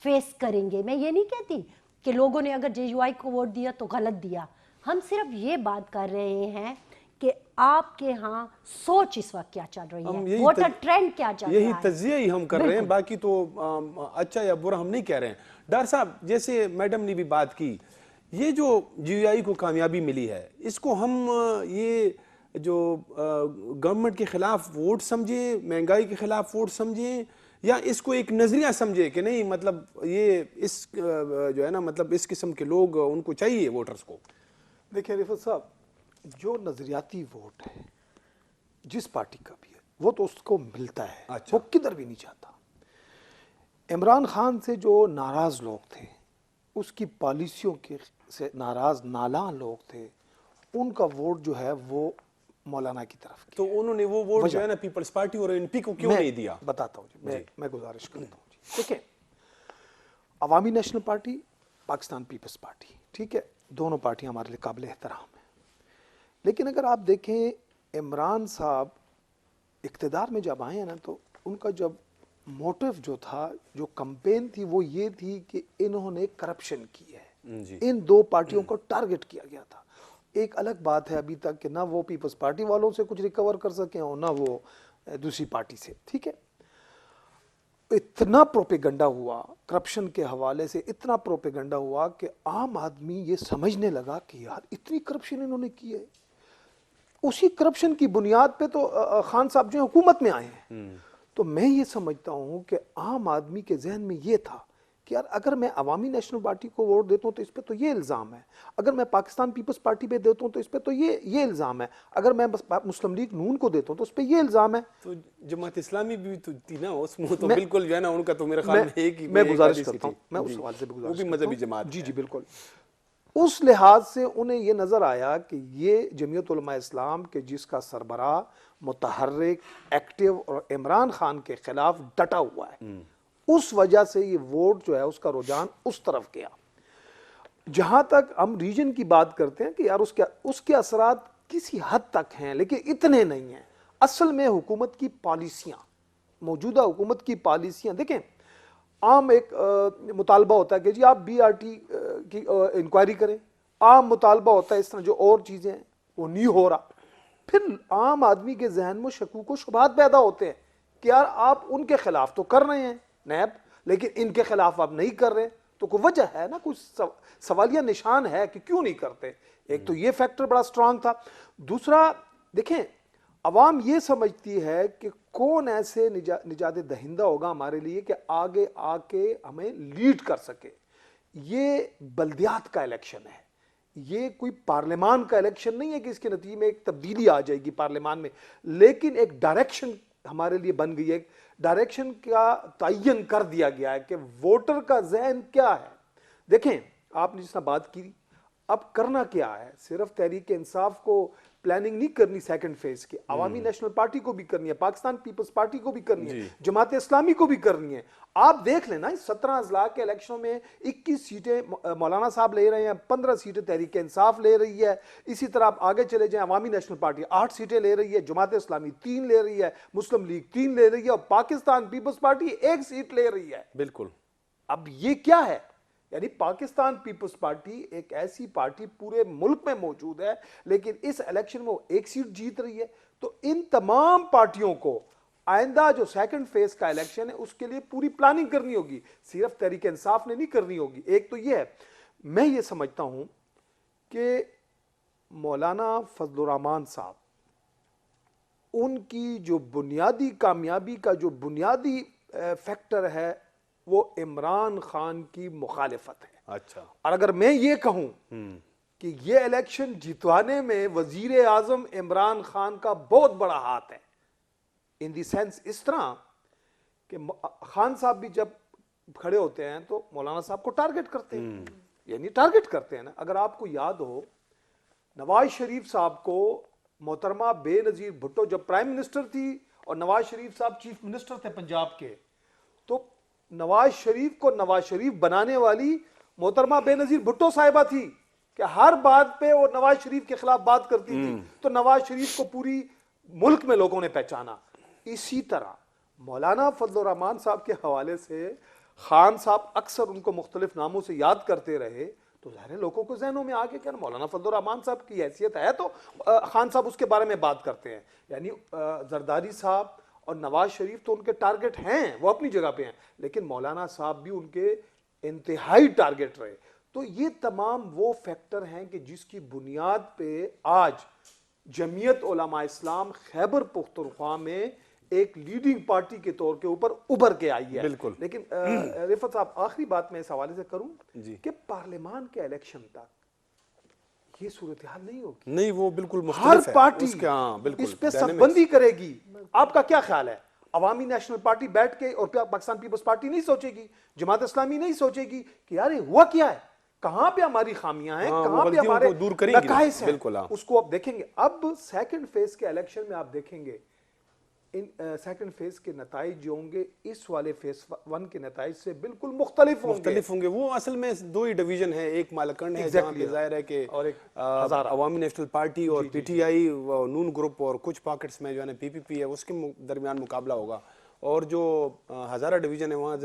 فیس کریں گے؟ میں یہ نہیں کہتی کہ لوگوں نے اگر JUI کو ووٹ دیا تو غلط دیا. ہم صرف یہ بات کر رہے ہیں کہ آپ کے ہاں سوچ اس وقت کیا چل رہی ہے، ووٹر ٹرینڈ کیا چل رہا ہے.
یہی تجزیہ ہی ہم کر رہے ہیں، باقی تو اچھا یا برا ہم نہیں کہہ رہے ہیں. ڈاکٹر صاحب جیسے میڈم نے بھی بات کی، یہ جو GUI کو کامیابی ملی ہے اس کو ہم یہ جو گورنمنٹ کے خلاف ووٹ سمجھیں، مہنگائی کے خلاف ووٹ سمجھیں، یا اس کو ایک نظریہ سمجھے کہ نہیں مطلب یہ اس جو ہے نا مطلب اس قسم کے لوگ ان کو چاہیے ووٹرز کو؟
دیکھیں رفت صاحب، جو نظریاتی ووٹ ہے جس پارٹی کا بھی ہے وہ تو اس کو ملتا ہے، وہ کدھر بھی نہیں جاتا. عمران خان سے جو ناراض لوگ تھے، اس کی پالیسیوں کے سے ناراض نالاں لوگ تھے، ان کا ووٹ جو ہے وہ مولانا کی طرف.
تو انہوں نے وہ ووٹ جو ہے نا پیپلز پارٹی اور NP کو کیوں نہیں دیا؟
بتاتا ہوں جی، میں گزارش کرتا ہوں جی. دیکھیں، Awami National Party, Pakistan Peoples Party, ٹھیک ہے، دونوں پارٹیاں ہمارے لیے قابل احترام ہیں. لیکن اگر آپ دیکھیں عمران صاحب اقتدار میں جب آئے ہیں نا، تو ان کا جب موٹو جو تھا، جو کمپین تھی، وہ یہ تھی کہ انہوں نے کرپشن کی ہے. ان دو پارٹیوں کو ٹارگٹ کیا گیا تھا. ایک الگ بات ہے ابھی تک کہ نہ وہ پیپلز پارٹی والوں سے کچھ ریکور کر سکیں اور نہ وہ دوسری پارٹی سے. ٹھیک ہے, اتنا پروپیگنڈا ہوا کرپشن کے حوالے سے, اتنا پروپیگنڈا ہوا کہ عام آدمی یہ سمجھنے لگا کہ یار اتنی کرپشن انہوں نے کی ہے. اسی کرپشن کی بنیاد پہ تو خان صاحب جو ہیں حکومت میں آئے ہیں. تو میں یہ سمجھتا ہوں کہ عام آدمی کے ذہن میں یہ تھا کہ یار اگر میں عوامی نیشنل پارٹی کو ووٹ دیتا ہوں تو اس پہ تو یہ الزام ہے, اگر میں پاکستان پیپلز پارٹی پہ دیتا ہوں تو اس پہ تو یہ الزام ہے, اگر میں مسلم لیگ نون کو دیتا ہوں تو اس پہ یہ الزام ہے.
تو جماعت اسلامی بھی تو تھی نا اس میں, تو بالکل جو ہے نا ان کا تو میرے خیال میں ایک ہی
میں گزارش کرتا ہوں, میں اس سوال سے بھی
وہ بھی مذہبی جماعت.
جی جی بالکل. اس لحاظ سے انہیں یہ نظر آیا کہ یہ جمعیت علماء اسلام کے جس کا سربراہ متحرک ایکٹیو اور عمران خان کے خلاف ڈٹا ہوا ہے, اس وجہ سے یہ ووٹ جو ہے اس کا رجحان اس طرف گیا. جہاں تک ہم ریجن کی بات کرتے ہیں کہ یار اس کے اثرات کسی حد تک ہیں لیکن اتنے نہیں ہیں. اصل میں حکومت کی پالیسیاں, موجودہ حکومت کی پالیسیاں دیکھیں, عام ایک مطالبہ ہوتا ہے کہ جی آپ بی آر ٹی کی انکوائری کریں, عام مطالبہ ہوتا ہے اس طرح جو اور چیزیں ہیں وہ نہیں ہو رہا. پھر عام آدمی کے ذہن میں شکوک و شبہات پیدا ہوتے ہیں کہ یار آپ ان کے خلاف تو کر رہے ہیں نیب, لیکن ان کے خلاف آپ نہیں کر رہے, تو کوئی وجہ ہے نا, کچھ سوالیہ نشان ہے کہ کیوں نہیں کرتے. ایک تو یہ فیکٹر بڑا سٹرانگ تھا. دوسرا دیکھیں, عوام یہ سمجھتی ہے کہ کون ایسے نجات دہندہ ہوگا ہمارے لیے کہ آگے آ کے ہمیں لیڈ کر سکے. یہ بلدیات کا الیکشن ہے, یہ کوئی پارلیمان کا الیکشن نہیں ہے کہ اس کے نتیجے میں ایک تبدیلی آ جائے گی پارلیمان میں, لیکن ایک ڈائریکشن ہمارے لیے بن گئی ہے. ڈائریکشن کا تعین کر دیا گیا ہے کہ ووٹر کا ذہن کیا ہے. دیکھیں آپ نے جس طرح بات کی, اب کرنا کیا ہے, صرف تحریک انصاف کو پلاننگ نہیں کرنی سیکنڈ فیز کی, عوامی نیشنل پارٹی کو بھی کرنی ہے, پاکستان پیپلز پارٹی کو بھی کرنی ہے, جماعت اسلامی کو بھی کرنی ہے. آپ دیکھ لیں نا, 17 اضلاع کے الیکشنوں میں 21 سیٹیں مولانا صاحب لے رہے ہیں, 15 سیٹیں تحریک انصاف لے رہی ہے. اسی طرح آپ آگے چلے جائیں, عوامی نیشنل پارٹی 8 سیٹیں لے رہی ہے, جماعت اسلامی 3 لے رہی ہے, مسلم لیگ 3 لے رہی ہے, اور پاکستان پیپلز پارٹی 1 سیٹ لے رہی ہے.
بالکل.
اب یہ کیا ہے, یعنی پاکستان پیپلز پارٹی ایک ایسی پارٹی پورے ملک میں موجود ہے لیکن اس الیکشن میں وہ 1 سیٹ جیت رہی ہے. تو ان تمام پارٹیوں کو آئندہ جو سیکنڈ فیز کا الیکشن ہے اس کے لیے پوری پلاننگ کرنی ہوگی, صرف تحریک انصاف نے نہیں کرنی ہوگی. ایک تو یہ ہے, میں یہ سمجھتا ہوں کہ مولانا فضل الرحمان صاحب, ان کی جو بنیادی کامیابی کا جو بنیادی فیکٹر ہے وہ عمران خان کی مخالفت ہے.
اچھا,
اور اگر میں یہ کہوں کہ یہ الیکشن جتوانے میں وزیر اعظم عمران خان کا بہت بڑا ہاتھ ہے, ان دی سینس اس طرح کہ خان صاحب بھی جب کھڑے ہوتے ہیں تو مولانا صاحب کو ٹارگٹ کرتے ہیں, یعنی ٹارگٹ کرتے ہیں نا. اگر آپ کو یاد ہو, نواز شریف صاحب کو محترمہ بے نظیر بھٹو جب پرائم منسٹر تھی اور نواز شریف صاحب چیف منسٹر تھے پنجاب کے, تو نواز شریف کو نواز شریف بنانے والی محترمہ بے نظیر بھٹو صاحبہ تھی کہ ہر بات پہ وہ نواز شریف کے خلاف بات کرتی تھی, تو نواز شریف کو پوری ملک میں لوگوں نے پہچانا. اسی طرح مولانا فضل الرحمان صاحب کے حوالے سے خان صاحب اکثر ان کو مختلف ناموں سے یاد کرتے رہے, تو ظاہر لوگوں کو ذہنوں میں آگے کہ مولانا فضل الرحمان صاحب کی حیثیت ہے تو خان صاحب اس کے بارے میں بات کرتے ہیں. یعنی زرداری صاحب اور نواز شریف تو ان کے ٹارگٹ ہیں, وہ اپنی جگہ پہ ہیں, لیکن مولانا صاحب بھی ان کے انتہائی ٹارگٹ رہے. تو یہ تمام وہ فیکٹر ہیں کہ جس کی بنیاد پہ آج جمعیت علماء اسلام خیبر پختونخوا میں ایک لیڈنگ پارٹی کے طور کے اوپر ابھر کے آئی ہے.
بالکل.
لیکن رفعت صاحب, آخری بات میں اس حوالے سے کروں کہ پارلیمان کے الیکشن تک یہ صورتحال نہیں ہوگی.
نہیں, وہ بالکل
ہر
مختلف ہے
پارٹی اس پہ سب بندی کرے گی. آپ کا کیا خیال ہے, عوامی نیشنل پارٹی بیٹھ کے اور پاکستان پیپلز پارٹی نہیں سوچے گی, جماعت اسلامی نہیں سوچے گی کہ یار ہوا کیا ہے, کہاں پہ ہماری خامیاں ہیں, کہاں پہ ہمارے نقائص ہیں, اس کو آپ دیکھیں گے. اب سیکنڈ فیز کے الیکشن میں آپ دیکھیں گے ان سیکنڈ فیز کے نتائج جو ہوں گے اس والے فیز 1 کے نتائج سے بالکل مختلف ہوں گے.
وہ اصل میں 2 ہی ڈویژن ہے, ایک مالکنڈ ہے جہاں پہ ظاہر ہے کہ عوامی نیشنل پارٹی اور P T I known group اور کچھ پاکٹس میں جو ہے نا پی پی پی ہے, اس کے درمیان مقابلہ ہوگا. اور جو ہزارہ ڈویژن ہے وہاں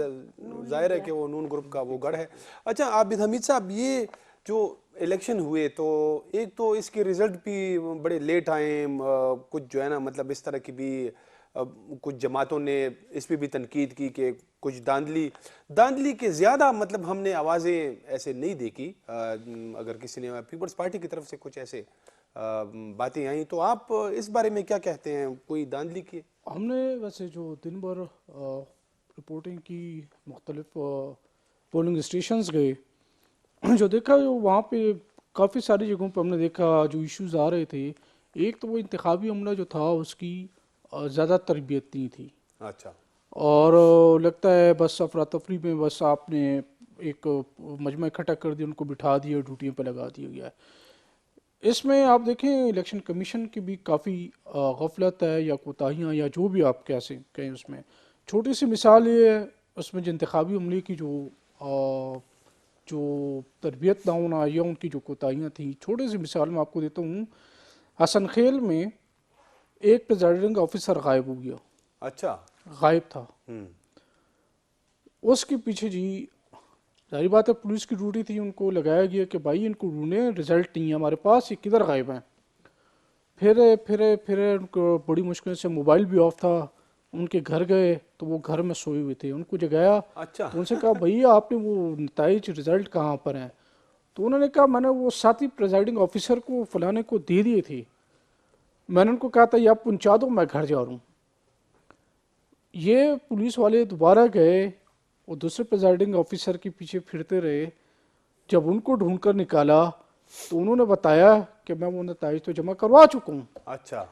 ظاہر ہے کہ وہ نون گروپ کا وہ گڑھ ہے. اچھا عابد حمید صاحب, یہ جو الیکشن ہوئے تو ایک تو اس کے رزلٹ بھی بڑے لیٹ آئے، کچھ جو ہے نا مطلب اس طرح کی بھی کچھ جماعتوں نے اس پہ بھی تنقید کی کہ کچھ داندلی کے زیادہ مطلب ہم نے آوازیں ایسے نہیں دیکھی، اگر کسی نے پیپلز پارٹی کی طرف سے کچھ ایسے باتیں آئیں تو آپ اس بارے میں کیا کہتے ہیں؟ کوئی داندلی کی؟
ہم نے ویسے جو دن بھر رپورٹنگ کی، مختلف پولنگ اسٹیشنز گئے، جو دیکھا جو وہاں پہ کافی ساری جگہوں پہ ہم نے دیکھا جو ایشوز آ رہے تھے، ایک تو وہ انتخابی عملہ جو تھا اس کی زیادہ تربیت نہیں تھی،
اچھا،
اور لگتا ہے بس افراتفری میں بس آپ نے ایک مجمع اکٹھا کر دیا، ان کو بٹھا دیا، ڈیوٹیوں پہ لگا دیا گیا ہے۔ اس میں آپ دیکھیں الیکشن کمیشن کی بھی کافی غفلت ہے یا کوتاہیاں یا جو بھی آپ کیسے کہیں۔ اس میں چھوٹی سی مثال یہ ہے، اس میں جو انتخابی عملے کی جو تربیت نہ ہونا یا ان کی جو کوتاہیاں تھیں، چھوٹی سی مثال میں آپ کو دیتا ہوں۔ حسن خیل میں ایک پریزائڈنگ آفیسر غائب ہو گیا،
اچھا،
غائب تھا۔ اس کے پیچھے جی ظاہر بات ہے پولیس کی ڈیوٹی تھی، ان کو لگایا گیا کہ بھائی ان کو ڈھونڈیں، رزلٹ نہیں ہے ہمارے پاس، یہ کدھر غائب ہیں۔ پھر ان کو بڑی مشکل سے، موبائل بھی آف تھا، ان کے گھر گئے تو وہ گھر میں سوئے ہوئے تھے، ان کو جگایا
اچھا،
تو ان سے کہا بھائی آپ نے وہ نتائج رزلٹ کہاں پر ہیں؟ تو انہوں نے کہا میں نے وہ ساتھی پریزائڈنگ آفیسر کو فلانے کو دے دیے تھے، میں نے ان کو کہا تھا یہ آپ پہنچا دو، میں گھر جا رہا ہوں۔ یہ پولیس والے دوبارہ گئے، وہ دوسرے پریزائڈنگ آفیسر کے پیچھے پھرتے رہے، جب ان کو ڈھونڈ کر نکالا تو انہوں نے بتایا کہ میں وہ نتائج تو جمع کروا چکا ہوں۔
اچھا،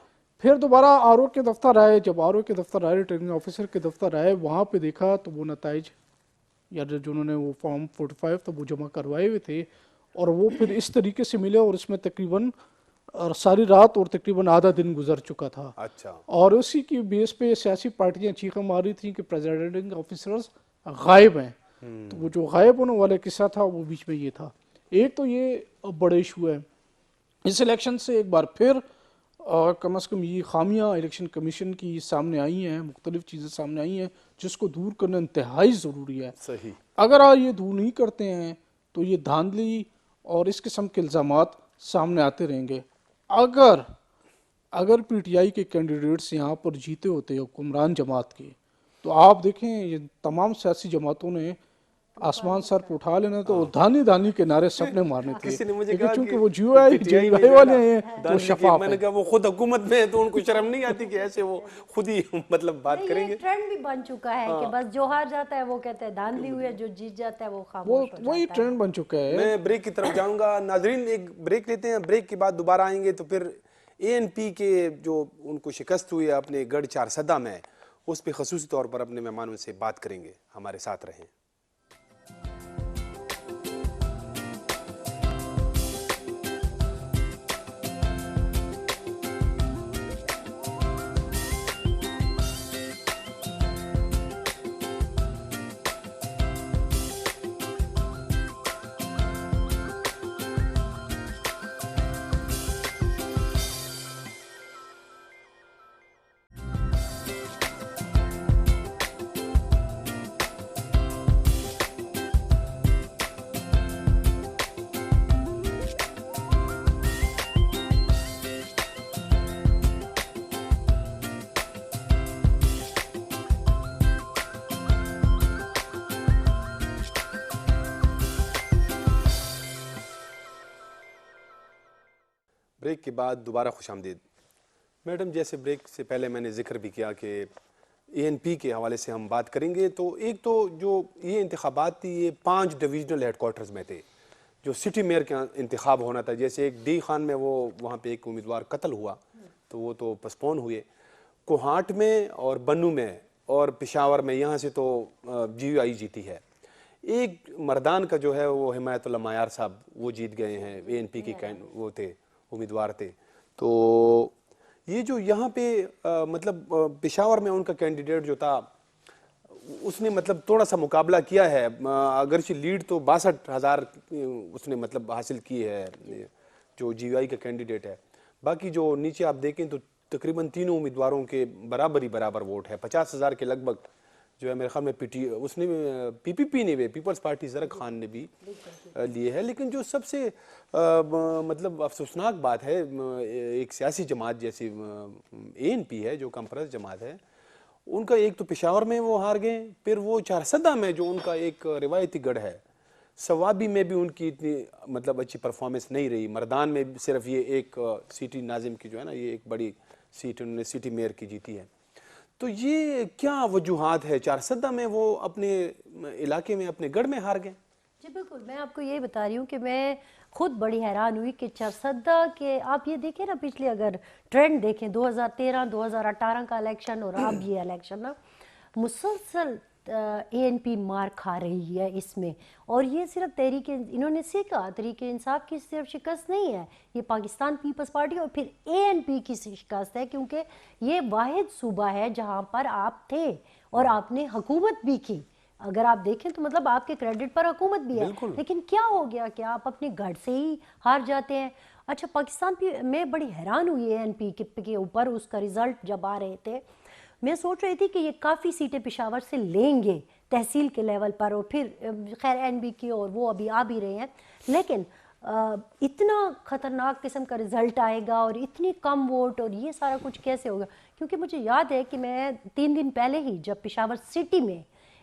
پھر دوبارہ آر او کے دفتر آئے، جب آر او کے دفتر آئے، ریٹرننگ آفیسر کے دفتر آئے، وہاں پہ دیکھا تو وہ نتائج یا جو انہوں نے وہ فارم 45 تو وہ جمع کروائے ہوئے تھے، اور وہ پھر اس طریقے سے ملے، اور اس میں تقریباً ساری رات اور تقریباً آدھا دن گزر چکا تھا۔
اچھا،
اور اسی کی بیس پہ سیاسی پارٹیاں چیخیں مار رہی تھیں کہ پریزائڈنگ آفیسرز غائب ہیں۔ تو وہ جو غائب ہونے والا قصہ تھا وہ بیچ میں یہ تھا۔ ایک تو یہ بڑا ایشو ہے اس الیکشن سے، ایک بار پھر کم از کم یہ خامیاں الیکشن کمیشن کی سامنے آئی ہیں، مختلف چیزیں سامنے آئی ہیں جس کو دور کرنا انتہائی ضروری ہے۔
صحیح،
اگر آپ یہ دور نہیں کرتے ہیں تو یہ دھاندلی اور اس قسم کے الزامات سامنے آتے رہیں گے۔ اگر پی ٹی آئی کے کینڈیڈیٹس یہاں پر جیتے ہوتے حکمران جماعت کے، تو آپ دیکھیں یہ تمام سیاسی جماعتوں نے آسمان سر پہ اٹھا لینا، تو دھانی کے نعرے سب نے مارنے تھے،
کسی نے مجھے
لیکن
کہا
چونکہ وہ جیو آئی والے ہیں تو شفاف
میں نے
ہے۔
کہا وہ خود حکومت میں ہے تو ان کو شرم نہیں آتی کہ ایسے وہ خود ہی مطلب بات کریں
یہ
گے؟
ٹرینڈ بھی بن چکا ہے کہ بس جو ہار جاتا ہے وہ کہتے ہیں دھاندلی ہوئی ہے، جو جیت جاتا ہے وہ خاموش ہو جاتا ہے۔
وہی ٹرینڈ بن چکا ہے۔
میں بریک کی طرف جاؤں گا، ناظرین ایک بریک لیتے ہیں، بریک کے بعد دوبارہ آئیں گے تو پھر اے این پی کے جو ان کو شکست ہوئی ہے اپنے گڑھ 400 میں، اس پہ خصوصی طور پر اپنے مہمانوں سے بات کریں گے۔ ہمارے ساتھ رہیں۔ بریک کے بعد دوبارہ خوش آمدید۔ میڈم، جیسے بریک سے پہلے میں نے ذکر بھی کیا کہ اے این پی کے حوالے سے ہم بات کریں گے، تو ایک تو جو یہ انتخابات تھی یہ 5 ڈویژنل ہیڈ کوارٹرز میں تھے، جو سٹی میئر کا انتخاب ہونا تھا۔ جیسے ایک ڈی خان میں وہاں پہ ایک امیدوار قتل ہوا تو وہ تو پسپون ہوئے، کوہاٹ میں اور بنو میں اور پشاور میں، یہاں سے تو جی یو آئی جیتی ہے۔ ایک مردان کا جو ہے وہ حمایت اللہ معیار صاحب وہ جیت گئے ہیں، اے این پی کے وہ تھے، امیدوار تھے۔ تو یہ جو یہاں پہ مطلب پشاور میں ان کا کینڈیڈیٹ جو تھا اس نے مطلب تھوڑا سا مقابلہ کیا ہے، اگرچہ لیڈ تو 62,000 اس نے مطلب حاصل کی ہے جو جی یو آئی کا کینڈیڈیٹ ہے۔ باقی جو نیچے آپ دیکھیں تو تقریباً تینوں امیدواروں کے برابر ووٹ ہے، 50,000 کے لگ بھگ جو ہے میرے خیال میں اس نے پی پی پی نے بھی پیپلز پارٹی زرق خان نے بھی لیے ہے. لیکن جو سب سے مطلب افسوسناک بات ہے ایک سیاسی جماعت جیسی اے این پی ہے جو کم پرست جماعت ہے, ان کا ایک تو پشاور میں وہ ہار گئے, پھر وہ چارسدہ میں جو ان کا ایک روایتی گڑھ ہے ثوابی میں بھی ان کی اتنی مطلب اچھی پرفارمنس نہیں رہی. مردان میں صرف یہ ایک سٹی ناظم کی جو ہے نا یہ ایک بڑی سیٹ انہوں نے سٹی میئر کی جیتی ہے. تو یہ کیا وجوہات ہے چارسدہ میں وہ اپنے علاقے میں اپنے گڑھ میں ہار گئے؟
جی بالکل, میں آپ کو یہ بتا رہی ہوں کہ میں خود بڑی حیران ہوئی کہ چارسدہ کے آپ یہ دیکھیں نا پچھلے اگر ٹرینڈ دیکھیں 2013 2018 کا الیکشن اور اب یہ الیکشن نا مسلسل اے این پی مار کھا رہی ہے اس میں. اور یہ صرف انہوں نے سیکھا تحریک انصاف کی صرف شکست نہیں ہے, یہ پاکستان پیپلز پارٹی اور پھر اے این پی کی شکست ہے, کیونکہ یہ واحد صوبہ ہے جہاں پر آپ تھے اور آپ نے حکومت بھی کی. اگر آپ دیکھیں تو مطلب آپ کے کریڈٹ پر حکومت بھی ہے, لیکن کیا ہو گیا کہ آپ اپنے گھر سے ہی ہار جاتے ہیں. اچھا پاکستان میں بڑی حیران ہوئی اے این پی کے اوپر اس کا رزلٹ جب آ رہے تھے. میں سوچ رہی تھی کہ یہ کافی سیٹیں پشاور سے لیں گے تحصیل کے لیول پر, اور پھر خیر این بی کی اور وہ ابھی آ بھی رہے ہیں, لیکن اتنا خطرناک قسم کا رزلٹ آئے گا اور اتنی کم ووٹ اور یہ سارا کچھ کیسے ہوگا. کیونکہ مجھے یاد ہے کہ میں 3 دن پہلے ہی جب پشاور سٹی میں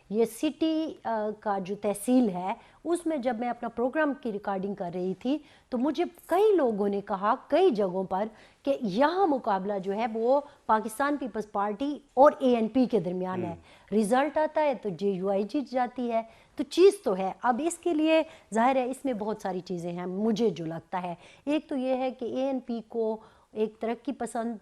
یہ سٹی کا جو تحصیل ہے اس میں جب میں اپنا پروگرام کی ریکارڈنگ کر رہی تھی تو مجھے کئی لوگوں نے کہا کئی جگہوں پر کہ یہاں مقابلہ جو ہے وہ پاکستان پیپلز پارٹی اور اے این پی کے درمیان ہے. رزلٹ آتا ہے تو جے یو آئی جیت جاتی ہے. تو چیز تو ہے. اب اس کے لیے ظاہر ہے اس میں بہت ساری چیزیں ہیں مجھے جو لگتا ہے. ایک تو یہ ہے کہ اے این پی کو ایک ترقی پسند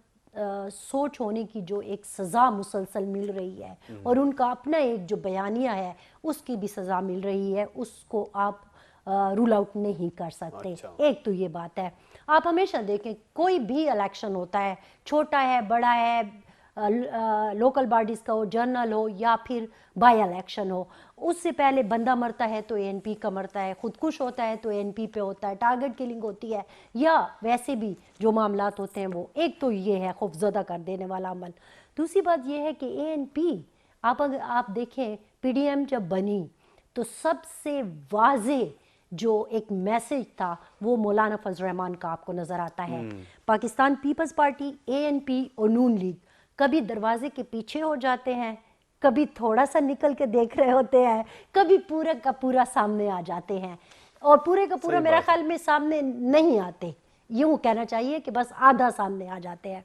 سوچ ہونے کی جو ایک سزا مسلسل مل رہی ہے اور ان کا اپنا ایک جو بیانیہ ہے اس کی بھی سزا مل رہی ہے, اس کو آپ رول آؤٹ نہیں کر سکتے. ایک تو یہ بات ہے. آپ ہمیشہ دیکھیں کوئی بھی الیکشن ہوتا ہے, چھوٹا ہے بڑا ہے, لوکل باڈیز کا ہو, جنرل ہو یا پھر بائی الیکشن ہو, اس سے پہلے بندہ مرتا ہے تو اے این پی کا مرتا ہے, خودکش ہوتا ہے تو اے این پی پہ ہوتا ہے, ٹارگٹ کلنگ ہوتی ہے یا ویسے بھی جو معاملات ہوتے ہیں وہ. ایک تو یہ ہے خوفزدہ کر دینے والا عمل. دوسری بات یہ ہے کہ اے این پی آپ دیکھیں پی ڈی ایم جب بنی تو سب سے واضح جو ایک میسج تھا وہ مولانا فضل الرحمان کا آپ کو نظر آتا ہے. پاکستان پیپلز پارٹی, اے این پی اور نون لیگ کبھی دروازے کے پیچھے ہو جاتے ہیں, کبھی تھوڑا سا نکل کے دیکھ رہے ہوتے ہیں, کبھی پورا کا پورا سامنے آ جاتے ہیں, اور پورے کا پورا میرا خیال میں سامنے نہیں آتے, یوں کہنا چاہیے کہ بس آدھا سامنے آ جاتے ہیں.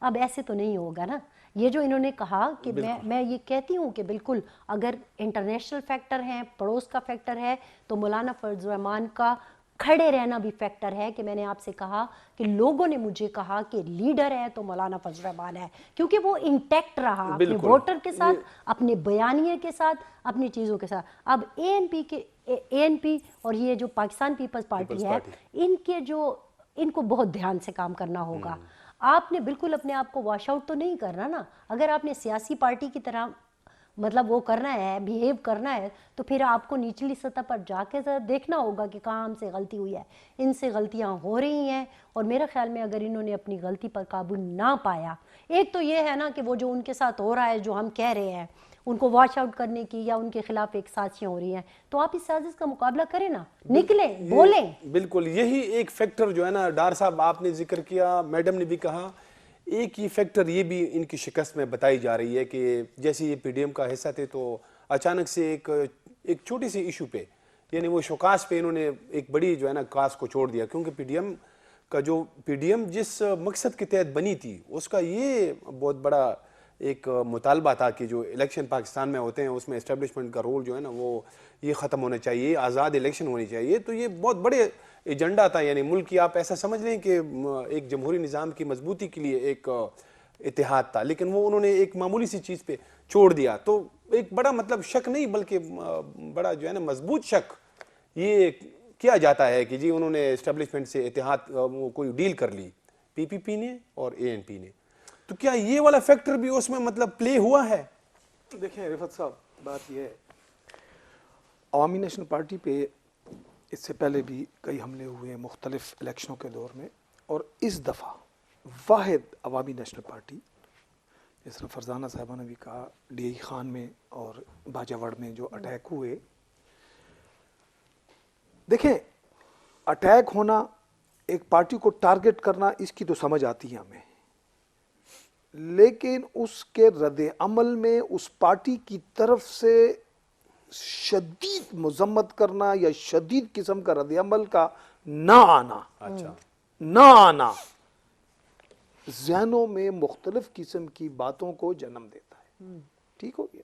اب ایسے تو نہیں ہوگا نا. یہ جو انہوں نے کہا کہ میں یہ کہتی ہوں کہ بالکل اگر انٹرنیشنل فیکٹر ہیں, پڑوس کا فیکٹر ہے, تو مولانا فضل الرحمان کا کھڑے رہنا بھی فیکٹر ہے. کہ میں نے آپ سے کہا کہ لوگوں نے مجھے کہا کہ لیڈر ہے تو مولانا فضل الرحمان ہے, کیونکہ وہ انٹیکٹ رہا اپنے ووٹر کے ساتھ, اپنے بیانیے کے ساتھ, اپنی چیزوں کے ساتھ. اب اے این پی اور یہ جو پاکستان پیپلز پارٹی ہے ان کو بہت دھیان سے کام کرنا ہوگا. آپ نے بالکل اپنے آپ کو واش آؤٹ تو نہیں کرنا نا. اگر آپ نے سیاسی پارٹی کی طرح مطلب وہ کرنا ہے, بیہیو کرنا ہے, تو پھر آپ کو نچلی سطح پر جا کے ذرا دیکھنا ہوگا کہ کہاں ہم سے غلطی ہوئی ہے. ان سے غلطیاں ہو رہی ہیں اور میرے خیال میں اگر انہوں نے اپنی غلطی پر قابو نہ پایا, ایک تو یہ ہے نا کہ وہ جو ان کے ساتھ ہو رہا ہے جو ہم کہہ رہے ہیں ان کو واش آؤٹ کرنے کی یا ان کے خلاف ایک سازشیں ہو رہی ہیں, تو آپ اس سازش کا مقابلہ کریں نا, نکلیں, بولیں.
بالکل یہی ایک فیکٹر جو ہے نا ڈار صاحب آپ نے ذکر کیا, میڈم نے بھی کہا, ایک یہ فیکٹر یہ بھی ان کی شکست میں بتائی جا رہی ہے کہ جیسے یہ پی ڈی ایم کا حصہ تھے تو اچانک سے ایک چھوٹی سی ایشو پہ یعنی وہ شوکاس پہ انہوں نے ایک بڑی جو ہے نا کاس کو چھوڑ دیا. کیونکہ پی ڈی ایم جس مقصد کے تحت بنی تھی اس کا یہ بہت بڑا ایک مطالبہ تھا کہ جو الیکشن پاکستان میں ہوتے ہیں اس میں اسٹیبلشمنٹ کا رول جو ہے نا وہ یہ ختم ہونا چاہیے, آزاد الیکشن ہونی چاہیے. تو یہ بہت بڑے ایجنڈا تھا, یعنی ملک کی آپ ایسا سمجھ لیں کہ ایک جمہوری نظام کی مضبوطی کے لیے ایک اتحاد تھا, لیکن وہ انہوں نے ایک معمولی سی چیز پہ چھوڑ دیا. تو ایک بڑا مطلب شک نہیں بلکہ بڑا جو ہے نا مضبوط شک یہ کیا جاتا ہے کہ جی انہوں نے اسٹیبلشمنٹ سے اتحاد کوئی ڈیل کر لی پی پی پی نے اور اے این پی نے. تو کیا یہ والا فیکٹر بھی اس میں مطلب پلے ہوا ہے؟
دیکھیں رفت صاحب, بات یہ ہے عوامی نیشنل پارٹی پہ اس سے پہلے بھی کئی حملے ہوئے ہیں مختلف الیکشنوں کے دور میں, اور اس دفعہ واحد عوامی نیشنل پارٹی جس طرح فرزانہ صاحبہ نے بھی کہا ڈی ای خان میں اور باجاوڑ میں جو اٹیک ہوئے، دیکھیں اٹیک ہونا، ایک پارٹی کو ٹارگٹ کرنا، اس کی تو سمجھ آتی ہے ہمیں، لیکن اس کے رد عمل میں اس پارٹی کی طرف سے شدید مذمت کرنا یا شدید قسم کا رد عمل کا نہ آنا، نہ آنا ذہنوں میں مختلف قسم کی باتوں کو جنم دیتا ہے. ٹھیک ہو گیا.